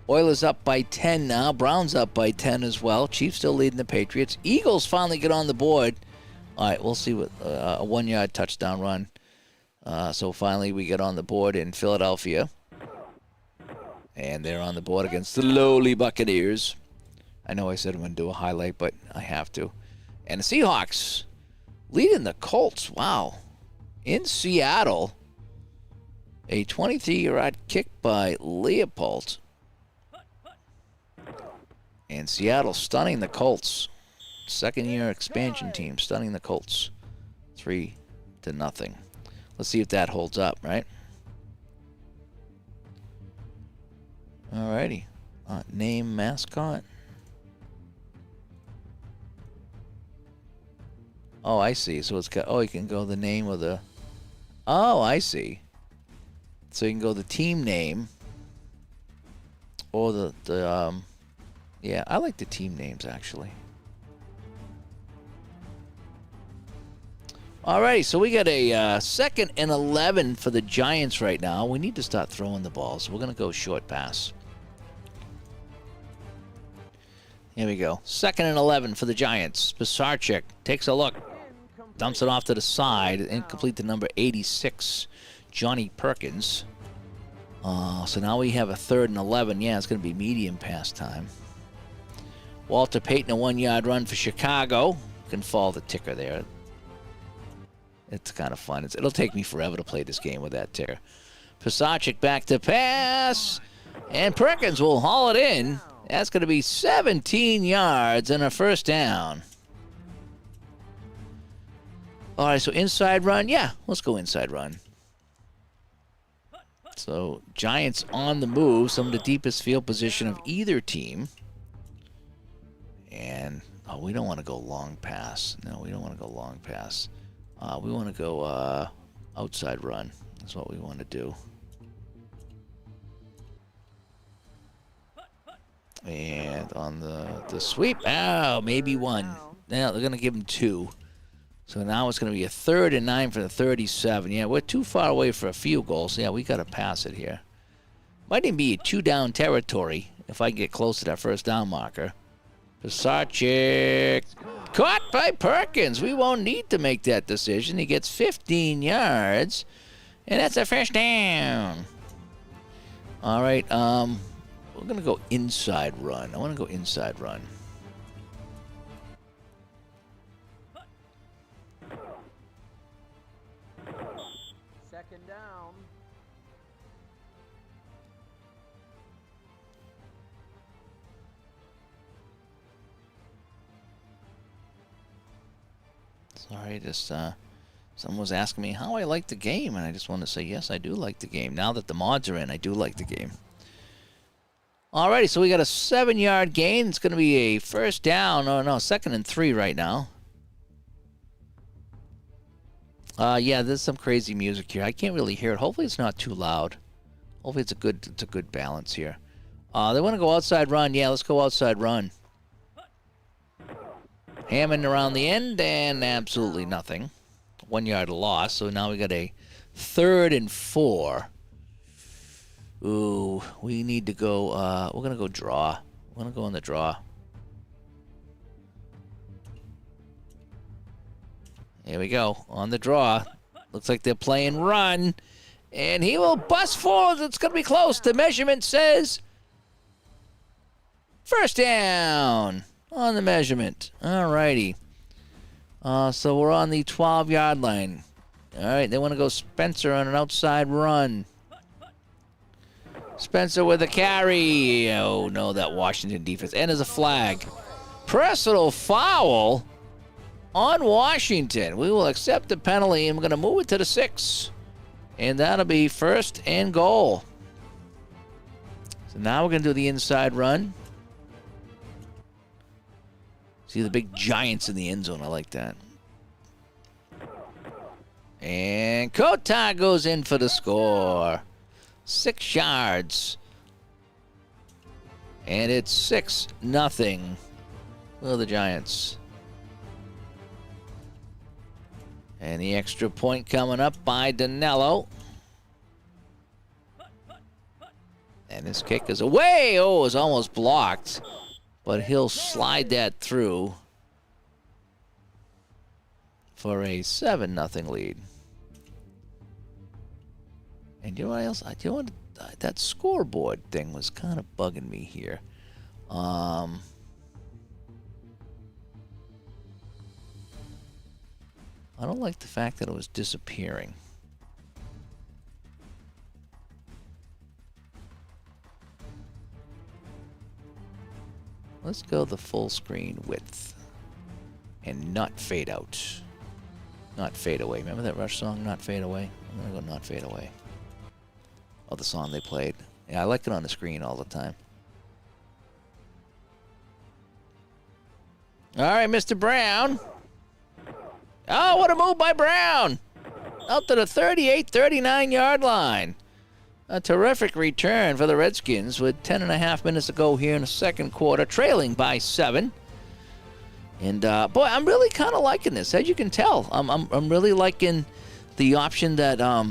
Oilers up by 10 now. Browns up by 10 as well. Chiefs still leading the Patriots. Eagles finally get on the board. All right, we'll see what a 1-yard touchdown run. So finally we get on the board in Philadelphia. And they're on the board against the lowly Buccaneers. I know I said I'm going to do a highlight, but I have to. And the Seahawks leading the Colts. Wow. In Seattle. A 23-yard kick by Leopold. And Seattle stunning the Colts. Second-year expansion team stunning the Colts. 3-0. Let's see if that holds up, right? Alrighty. Name mascot. Oh, I see. So it's got. Oh, you can go the name of the. Oh, I see. So you can go the team name. Or the. Yeah, I like the team names actually. Alrighty, so we got a 2nd and 11 for the Giants right now. We need to start throwing the ball, so we're going to go short pass. Here we go. 2nd and 11 for the Giants. Pisarcik takes a look. Dumps it off to the side. Incomplete to number 86, Johnny Perkins. So now we have a 3rd and 11. Yeah, it's going to be medium pass time. Walter Payton, a 1-yard run for Chicago. Can fall the ticker there. It's kind of fun. It'll take me forever to play this game with that ticker. Pisarcik back to pass. And Perkins will haul it in. That's going to be 17 yards and a 1st down. All right, so inside run. Yeah, let's go inside run. So Giants on the move. Some of the deepest field position of either team. And, oh, we don't want to go long pass. No, we don't want to go long pass. We want to go outside run. That's what we want to do. And on the sweep, maybe 1. Now they're going to give him 2. So now it's going to be a 3rd and 9 for the 37. Yeah, we're too far away for a field goal, so yeah, we got to pass it here. Might even be a 2-down territory if I can get close to that 1st down marker. Pisarcik caught by Perkins. We won't need to make that decision. He gets 15 yards, and that's a 1st down. All right, we're going to go inside run. I want to go inside run. Second down. Sorry, just someone was asking me how I like the game, and I just want to say yes, I do like the game. Now that the mods are in, I do like the game. Alrighty, so we got a 7-yard gain. It's going to be a 1st down. Oh no, 2nd and 3 right now. Yeah, there's some crazy music here. I can't really hear it. Hopefully, it's not too loud. Hopefully, it's a good balance here. They want to go outside run. Yeah, let's go outside run. Hammond around the end, and absolutely nothing. 1-yard loss, so now we got a 3rd and 4. Ooh, we need to go, we're going to go draw. We're going to go on the draw. Here we go, on the draw. Looks like they're playing run, and he will bust forward. It's going to be close. The measurement says 1st down. On the measurement. All righty. So we're on the 12-yard line. All right, they want to go Spencer on an outside run. Spencer with a carry. Oh, no, that Washington defense. And there's a flag. Personal foul on Washington. We will accept the penalty, and we're going to move it to the 6. And that'll be 1st and goal. So now we're going to do the inside run. See the big Giants in the end zone. I like that. And Kotar goes in for the score. 6 yards. And it's 6-0. Oh, the Giants. And the extra point coming up by Danilo. And his kick is away. Oh, it was almost blocked. But he'll slide that through for a 7-0 lead. And you know what else? That scoreboard thing was kind of bugging me here. I don't like the fact that it was disappearing. Let's go the full screen width and not fade out. Not fade away. Remember that Rush song, Not Fade Away? I'm going to go Not Fade Away. Oh, the song they played. Yeah, I like it on the screen all the time. All right, Mr. Brown. Oh, what a move by Brown. Out to the 38-39 yard line. A terrific return for the Redskins with 10.5 minutes to go here in the second quarter, trailing by 7. And, boy, I'm really kind of liking this. As you can tell, I'm really liking the option that, I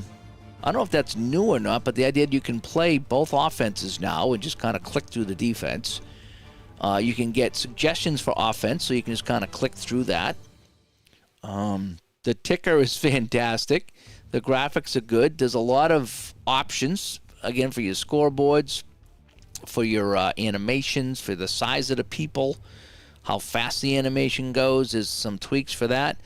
don't know if that's new or not, but the idea that you can play both offenses now and just kind of click through the defense. You can get suggestions for offense, so you can just kind of click through that. The ticker is fantastic. The graphics are good. There's a lot of options, again, for your scoreboards, for your animations, for the size of the people, how fast the animation goes. There's some tweaks for that.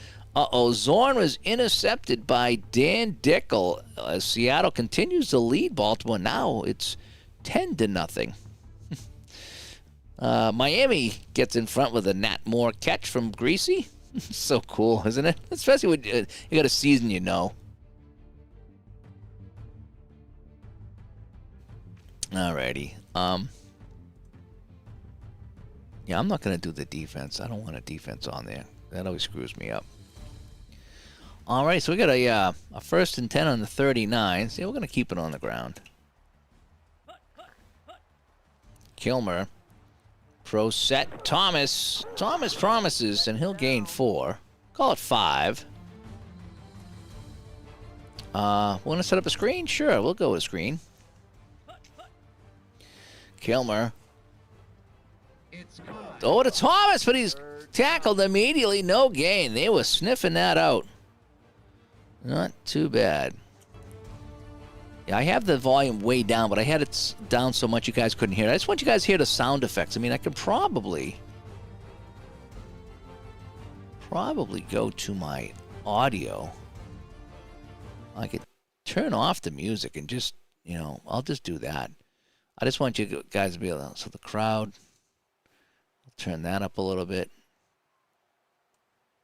Zorn was intercepted by Dan Dickel as Seattle continues to lead Baltimore. Now it's 10-0. Miami gets in front with a Nat Moore catch from Greasy. So cool, isn't it? Especially when you got a season you know. Alrighty. Yeah, I'm not going to do the defense. I don't want a defense on there. That always screws me up. All right, so we got a 1st and 10 on the 39. See, we're going to keep it on the ground. Kilmer. Pro set. Thomas. Thomas promises, and he'll gain 4. Call it 5. Want to set up a screen? Sure, we'll go with a screen. Kilmer. Oh, to Thomas, but he's tackled immediately. No gain. They were sniffing that out. Not too bad. Yeah, I have the volume way down, but I had it down so much you guys couldn't hear it. I just want you guys to hear the sound effects. I mean, I could probably go to my audio. I could turn off the music and just, I'll just do that. I just want you guys to be able to, so the crowd, I'll turn that up a little bit.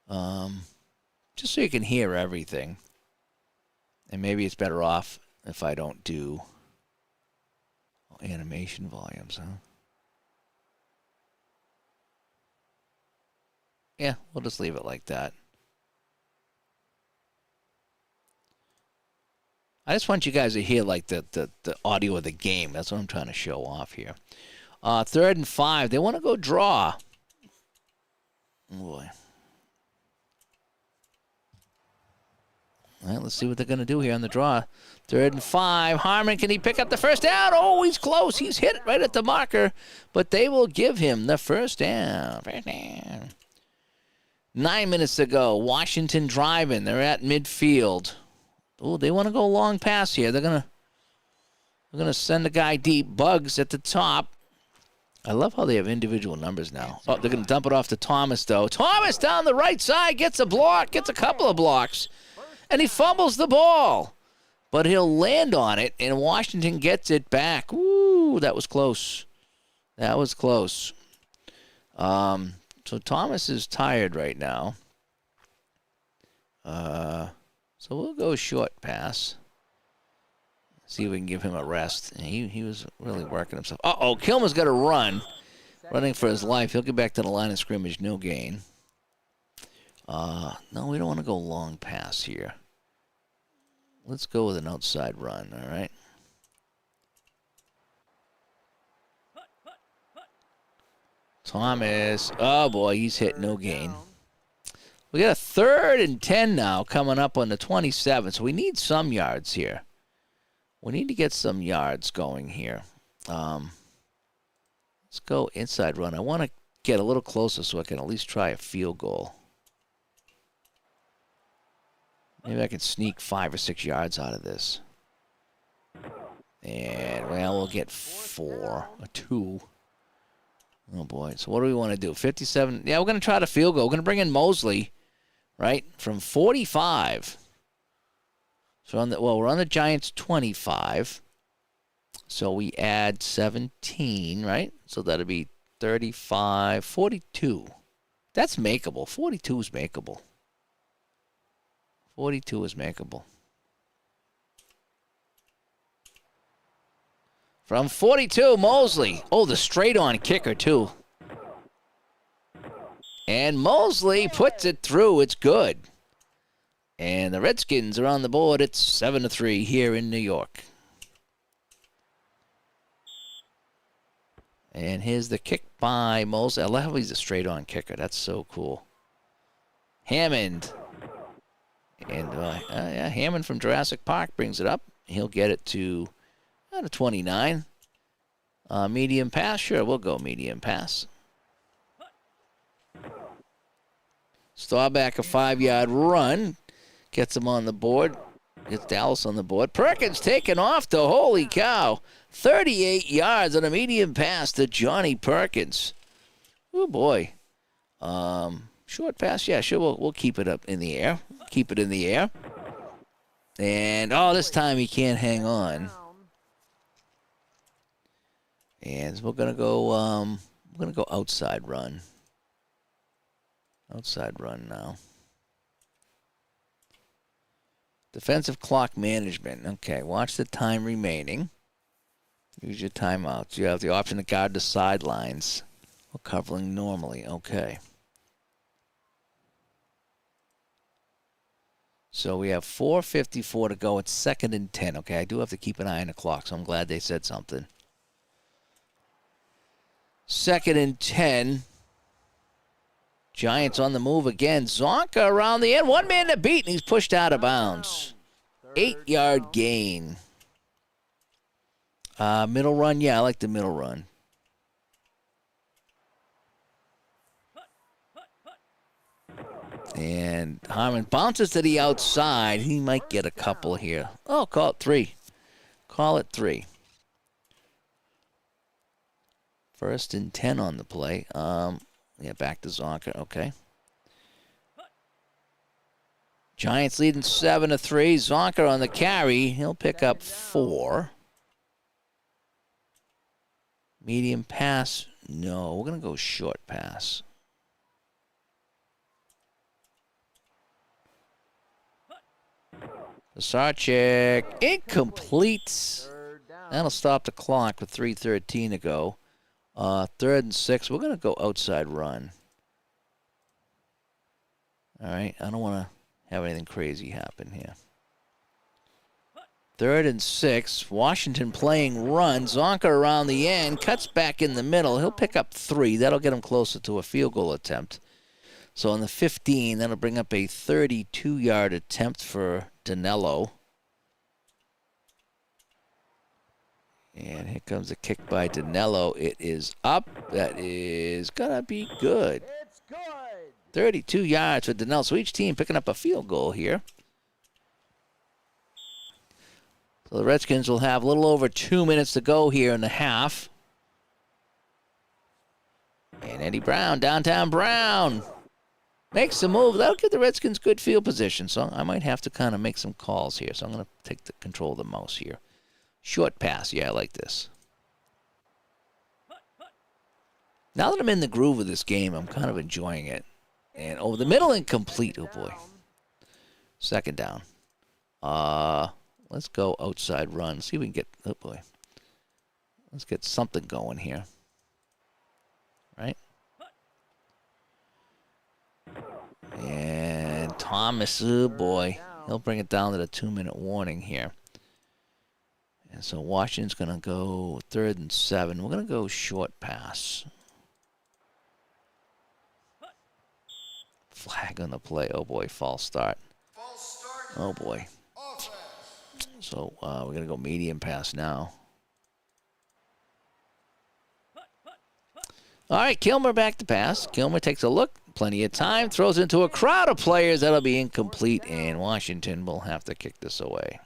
Just so you can hear everything. And maybe it's better off if I don't do animation volumes, huh? Yeah, we'll just leave it like that. I just want you guys to hear like the audio of the game. That's what I'm trying to show off here. 3rd and 5. They want to go draw. Oh boy. All right, let's see what they're going to do here on the draw. 3rd and 5. Harmon, can he pick up the first down? Oh, he's close. He's hit right at the marker, but they will give him the first down. 9 minutes to go. Washington driving. They're at midfield. Oh, they want to go long pass here. They're gonna send a guy deep. Bugs at the top. I love how they have individual numbers now. Oh, they're gonna dump it off to Thomas though. Thomas down the right side gets a block, gets a couple of blocks, and he fumbles the ball. But he'll land on it, and Washington gets it back. Ooh, that was close. That was close. So Thomas is tired right now. So we'll go short pass. See if we can give him a rest. He was really working himself. Uh-oh, Kilmer's got to run. Running for his life. He'll get back to the line of scrimmage. No gain. No, we don't want to go long pass here. Let's go with an outside run, all right? Thomas. Oh, boy, he's hit. No gain. We got a 3rd and 10 now coming up on the 27th. So we need some yards here. We need to get some yards going here. Let's go inside run. I want to get a little closer so I can at least try a field goal. Maybe I can sneak 5 or 6 yards out of this. And, well, we'll get 4 or 2. Oh, boy. So what do we want to do? 57. Yeah, we're going to try the field goal. We're going to bring in Mosley, right, from 45. So, we're on the Giants' 25. So we add 17, right? So that'll be 35, 42. That's makeable. 42 is makeable. 42 is makeable. From 42, Mosley. Oh, the straight-on kicker, too. And Mosley puts it through. It's good. And the Redskins are on the board. It's 7-3 here in New York. And here's the kick by Mosley. I love how he's a straight-on kicker. That's so cool. Hammond. And yeah, Hammond from Jurassic Park brings it up. He'll get it to the 29. Medium pass. Sure, we'll go medium pass. Staubach, a 5-yard run. Gets him on the board. Gets Dallas on the board. Perkins taken off to, holy cow, 38 yards on a medium pass to Johnny Perkins. Oh, boy. Short pass, yeah, sure, we'll keep it up in the air. Keep it in the air. And, oh, this time he can't hang on. And we're going to go outside run. Outside run now. Defensive clock management. Okay, watch the time remaining. Use your timeouts. You have the option to guard the sidelines. We're covering normally. Okay. So we have 4:54 to go. It's 2nd and 10. Okay, I do have to keep an eye on the clock, so I'm glad they said something. 2nd and 10. Giants on the move again. Zonka around the end. One man to beat, and he's pushed out of bounds. 8-yard gain. Middle run. Yeah, I like the middle run. And Harmon bounces to the outside. He might get a couple here. Oh, call it 3. Call it 3. 1st and 10 on the play. Yeah, back to Zonka. Okay. Giants leading 7-3. Zonka on the carry. He'll pick up 4. Medium pass. No, we're going to go short pass. Sarchik. Incomplete. That'll stop the clock with 3:13 to go. 3rd and 6. We're going to go outside run. All right. I don't want to have anything crazy happen here. 3rd and 6. Washington playing run. Zonka around the end. Cuts back in the middle. He'll pick up 3. That'll get him closer to a field goal attempt. So on the 15, that'll bring up a 32-yard attempt for Danilo. And here comes a kick by Danilo. It is up. That is going to be good. It's good. 32 yards for Danilo. So each team picking up a field goal here. So the Redskins will have a little over 2 minutes to go here in the half. And Eddie Brown, downtown Brown, makes the move. That'll give the Redskins good field position. So I might have to kind of make some calls here. So I'm going to take the control of the mouse here. Short pass. Yeah, I like this. Now that I'm in the groove of this game, I'm kind of enjoying it. And over the middle, incomplete. Oh, boy. 2nd down. Let's go outside run. See if we can get... Oh, boy. Let's get something going here. Right? And Thomas, oh, boy. He'll bring it down to the 2-minute warning here. And so Washington's going to go 3rd and 7. We're going to go short pass. flag on the play. Oh, boy, false start. Oh, boy. So we're going to go medium pass now. All right, Kilmer back to pass. Kilmer takes a look. Plenty of time. Throws into a crowd of players. That'll be incomplete, and Washington will have to kick this away.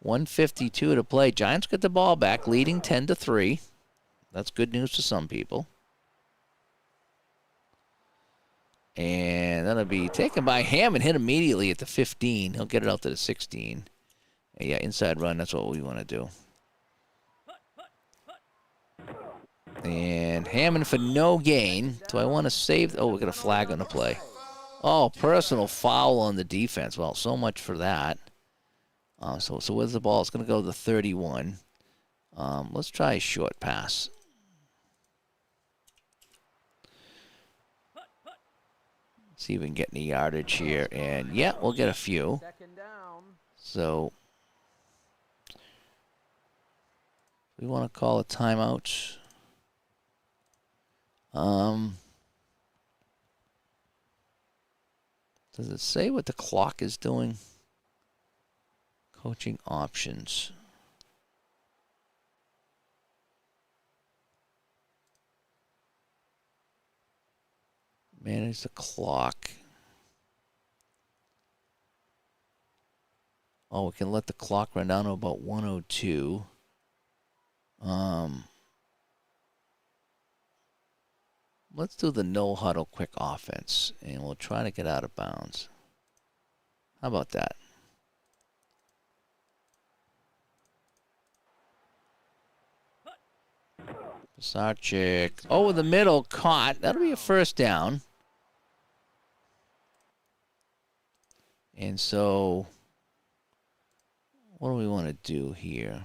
.152 to play. Giants get the ball back, leading 10-3. That's good news for some people. And that'll be taken by Hammond. Hit immediately at the 15. He'll get it out to the 16. Yeah, inside run. That's what we want to do. And Hammond for no gain. Do I want to save? Oh, we got a flag on the play. Oh, personal foul on the defense. Well, so much for that. So where's the ball? It's going to go to the 31. Let's try a short pass. See if we can get any yardage here. And, yeah, we'll get a few. So we want to call a timeout. Does it say what the clock is doing? Coaching options. Manage the clock. Oh, we can let the clock run down to about 102. Let's do the no huddle quick offense, and we'll try to get out of bounds. How about that? Sarchik. Oh, in the middle, caught. That'll be a first down. And so, what do we want to do here?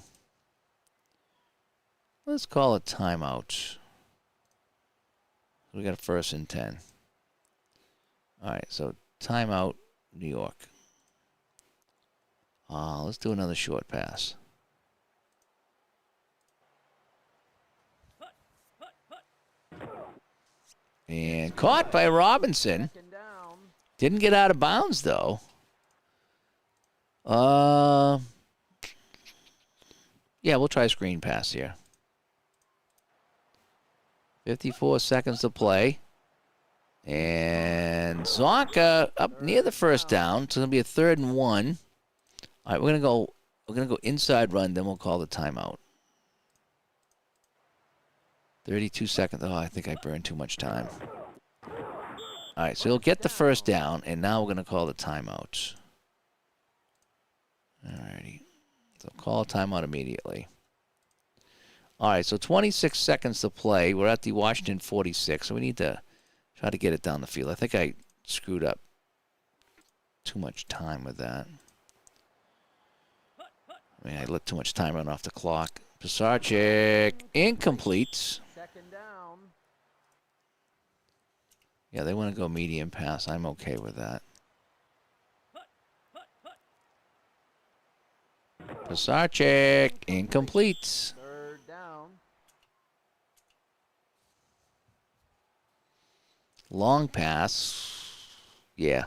Let's call a timeout. We got a 1st and 10. All right, so timeout, New York. Let's do another short pass. And caught by Robinson. Didn't get out of bounds, though. Yeah, we'll try a screen pass here. 54 seconds to play. And Zonka up near the first down. So it'll be a 3rd and 1. All right, we're gonna go inside run, then we'll call the timeout. 32 seconds. Oh, I think I burned too much time. All right, so he'll get the first down, and now we're going to call the timeout. All righty. So call a timeout immediately. All right, so 26 seconds to play. We're at the Washington 46, so we need to try to get it down the field. I think I screwed up too much time with that. I mean, I let too much time run off the clock. Pisarcik, incomplete. Yeah, they want to go medium pass. I'm okay with that. Pisarcik, incomplete. 3rd down. Long pass. Yeah.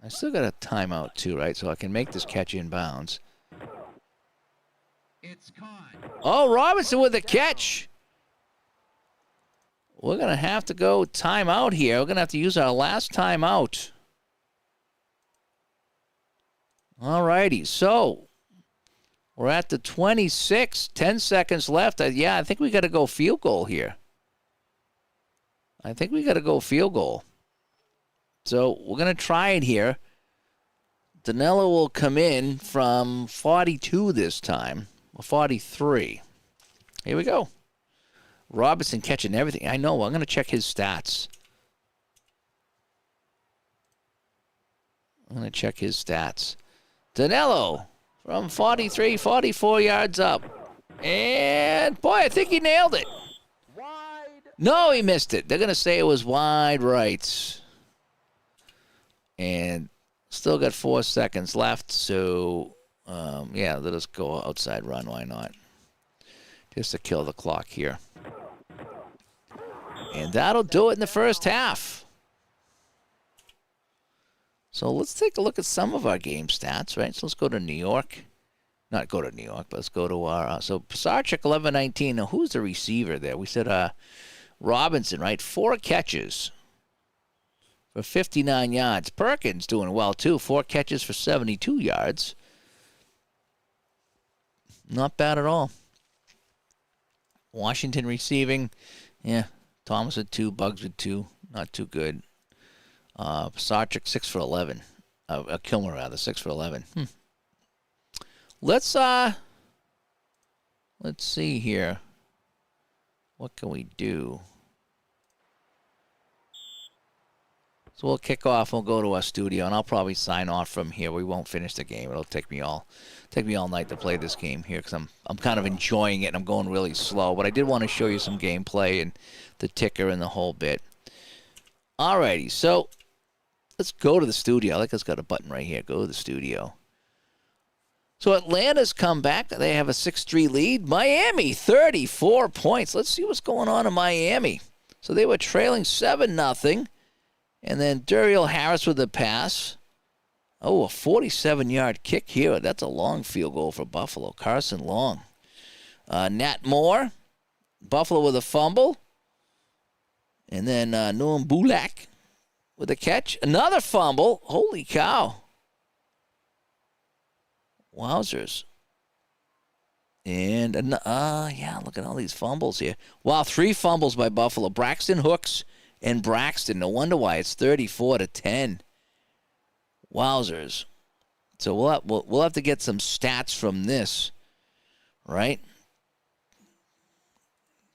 I still got a timeout too, right? So I can make this catch in bounds. It's caught. Oh, Robinson with a catch. We're going to have to go timeout here. We're going to have to use our last timeout. All righty. So we're at the 26. 10 seconds left. Yeah, I think we got to go field goal here. I think we got to go field goal. So we're going to try it here. Danilo will come in from 42 this time, or 43. Here we go. Robinson catching everything. I know. I'm going to check his stats. I'm going to check his stats. Danilo from 43, 44 yards up. And, boy, I think he nailed it. Wide. No, he missed it. They're going to say it was wide right. And still got 4 seconds left, so Yeah, let us go outside run. Why not? Just to kill the clock here. And that'll do it in the first half. So let's take a look at some of our game stats, right? So let's go to New York. Not go to New York, but let's go to our... so Pisarcik, 11-19. Now, who's the receiver there? We said Robinson, right? 4 catches for 59 yards. Perkins doing well, too. 4 catches for 72 yards. Not bad at all. Washington receiving, yeah. Thomas with 2, Bugs with 2. Not too good. Pisarcik, 6 for 11. Kilmer, rather, 6 for 11. Let's see here. What can we do? So we'll kick off. We'll go to our studio, and I'll probably sign off from here. We won't finish the game. It'll take me all night to play this game here because I'm kind of enjoying it and I'm going really slow. But I did want to show you some gameplay and the ticker and the whole bit. Alrighty, so let's go to the studio. I think it's got a button right here. Go to the studio. So Atlanta's come back. They have a 6-3 lead. Miami, 34 points. Let's see what's going on in Miami. So they were trailing 7-0. And then Duriel Harris with the pass. Oh, a 47-yard kick here. That's a long field goal for Buffalo. Carson Long. Nat Moore. Buffalo with a fumble. And then Noam Bulak with a catch. Another fumble. Holy cow. Wowzers. And, yeah, look at all these fumbles here. Wow, 3 fumbles by Buffalo. Braxton Hooks and Braxton. No wonder why it's 34-10. Wowzers. So we'll have to get some stats from this, right?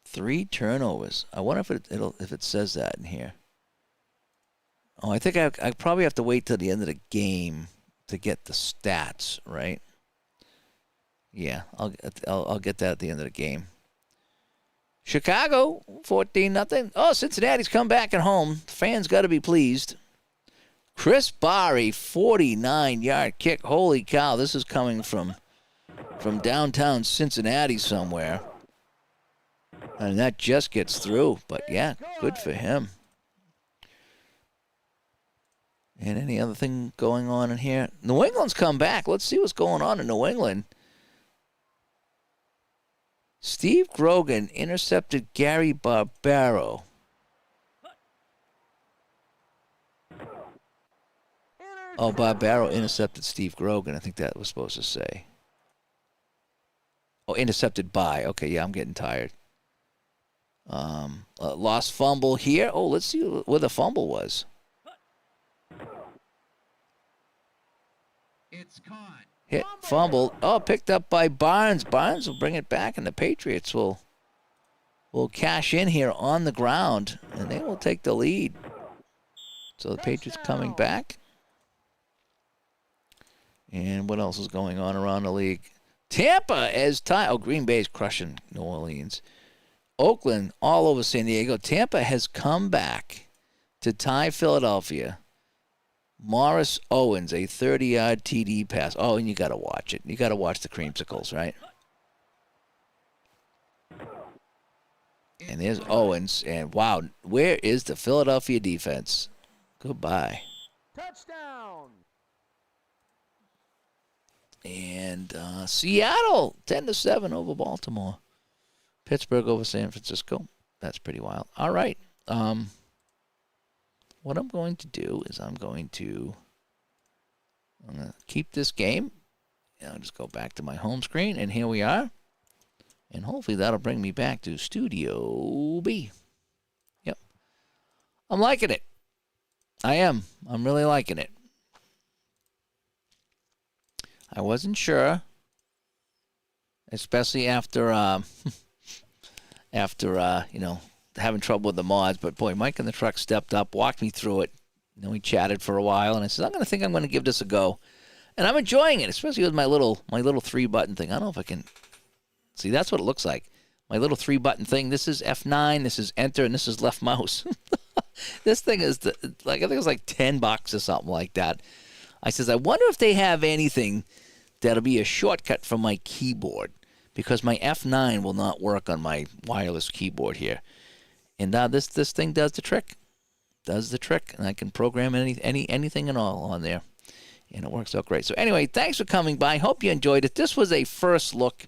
3 turnovers. I wonder if it says that in here. Oh, I think I probably have to wait till the end of the game to get the stats, right? Yeah, I'll get that at the end of the game. Chicago, 14-0. Oh, Cincinnati's come back at home. The fans got to be pleased. Chris Barry, 49-yard kick. Holy cow, this is coming from downtown Cincinnati somewhere. And that just gets through. But, yeah, good for him. And any other thing going on in here? New England's come back. Let's see what's going on in New England. Steve Grogan intercepted Gary Barbaro. Oh, Barbaro intercepted Steve Grogan. I think that was supposed to say. Oh, intercepted by. Okay, yeah, I'm getting tired. Lost fumble here. Oh, let's see where the fumble was. It's caught. Hit, fumble. Oh, picked up by Barnes. Barnes will bring it back, and the Patriots will cash in here on the ground, and they will take the lead. So the Patriots coming back. And what else is going on around the league? Tampa as tie. Oh, Green Bay's crushing New Orleans. Oakland all over San Diego. Tampa has come back to tie Philadelphia. Morris Owens, a 30-yard TD pass. Oh, and you got to watch it. You got to watch the creamsicles, right? And there's Owens. And, wow, where is the Philadelphia defense? Goodbye. Touchdown. And Seattle, 10-7 over Baltimore. Pittsburgh over San Francisco. That's pretty wild. All right. What I'm going to do is I'm going to keep this game. And I'll just go back to my home screen, and here we are. And hopefully that'll bring me back to Studio B. Yep. I'm liking it. I am. I'm really liking it. I wasn't sure, especially after having trouble with the mods. But, boy, Mike in the truck stepped up, walked me through it. We chatted for a while, and I said, I'm going to give this a go. And I'm enjoying it, especially with my little 3-button thing. I don't know if I can – see, that's what it looks like. My little 3-button thing. This is F9, this is Enter, and this is left mouse. This thing is, I think it's like $10 or something like that. I says, I wonder if they have anything that'll be a shortcut for my keyboard because my F9 will not work on my wireless keyboard here. And this thing does the trick. Does the trick, and I can program anything and all on there. And it works out great. So anyway, thanks for coming by. Hope you enjoyed it. This was a first look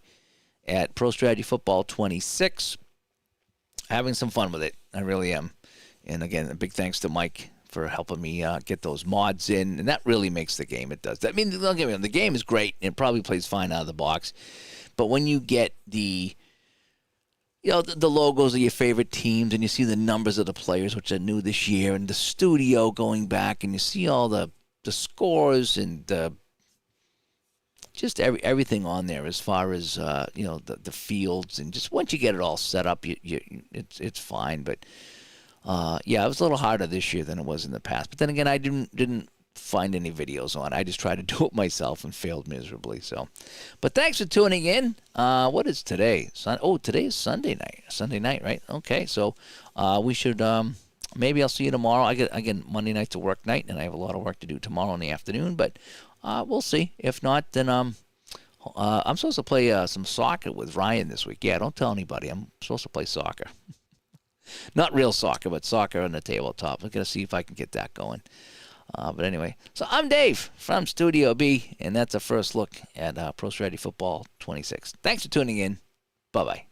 at Pro Strategy Football 26. Having some fun with it. I really am. And again, a big thanks to Mike for helping me get those mods in. And that really makes the game. It does. I mean, don't get me wrong. The game is great. And it probably plays fine out of the box. But when you get the logos of your favorite teams and you see the numbers of the players, which are new this year, and the studio going back, and you see all the scores and just everything on there as far as the fields, and just once you get it all set up, it's fine. But it was a little harder this year than it was in the past. But then again, I didn't find any videos on it. I just tried to do it myself and failed miserably. So, but thanks for tuning in. What is today? Today is Sunday night. Sunday night, right? Okay, so we should. Maybe I'll see you tomorrow. Again, Monday night's a work night, and I have a lot of work to do tomorrow in the afternoon. But we'll see. If not, then I'm supposed to play some soccer with Ryan this week. Yeah, don't tell anybody. I'm supposed to play soccer. Not real soccer, but soccer on the tabletop. I'm going to see if I can get that going. But anyway, so I'm Dave from Studio B, and that's a first look at Pro Strategy Football 26. Thanks for tuning in. Bye-bye.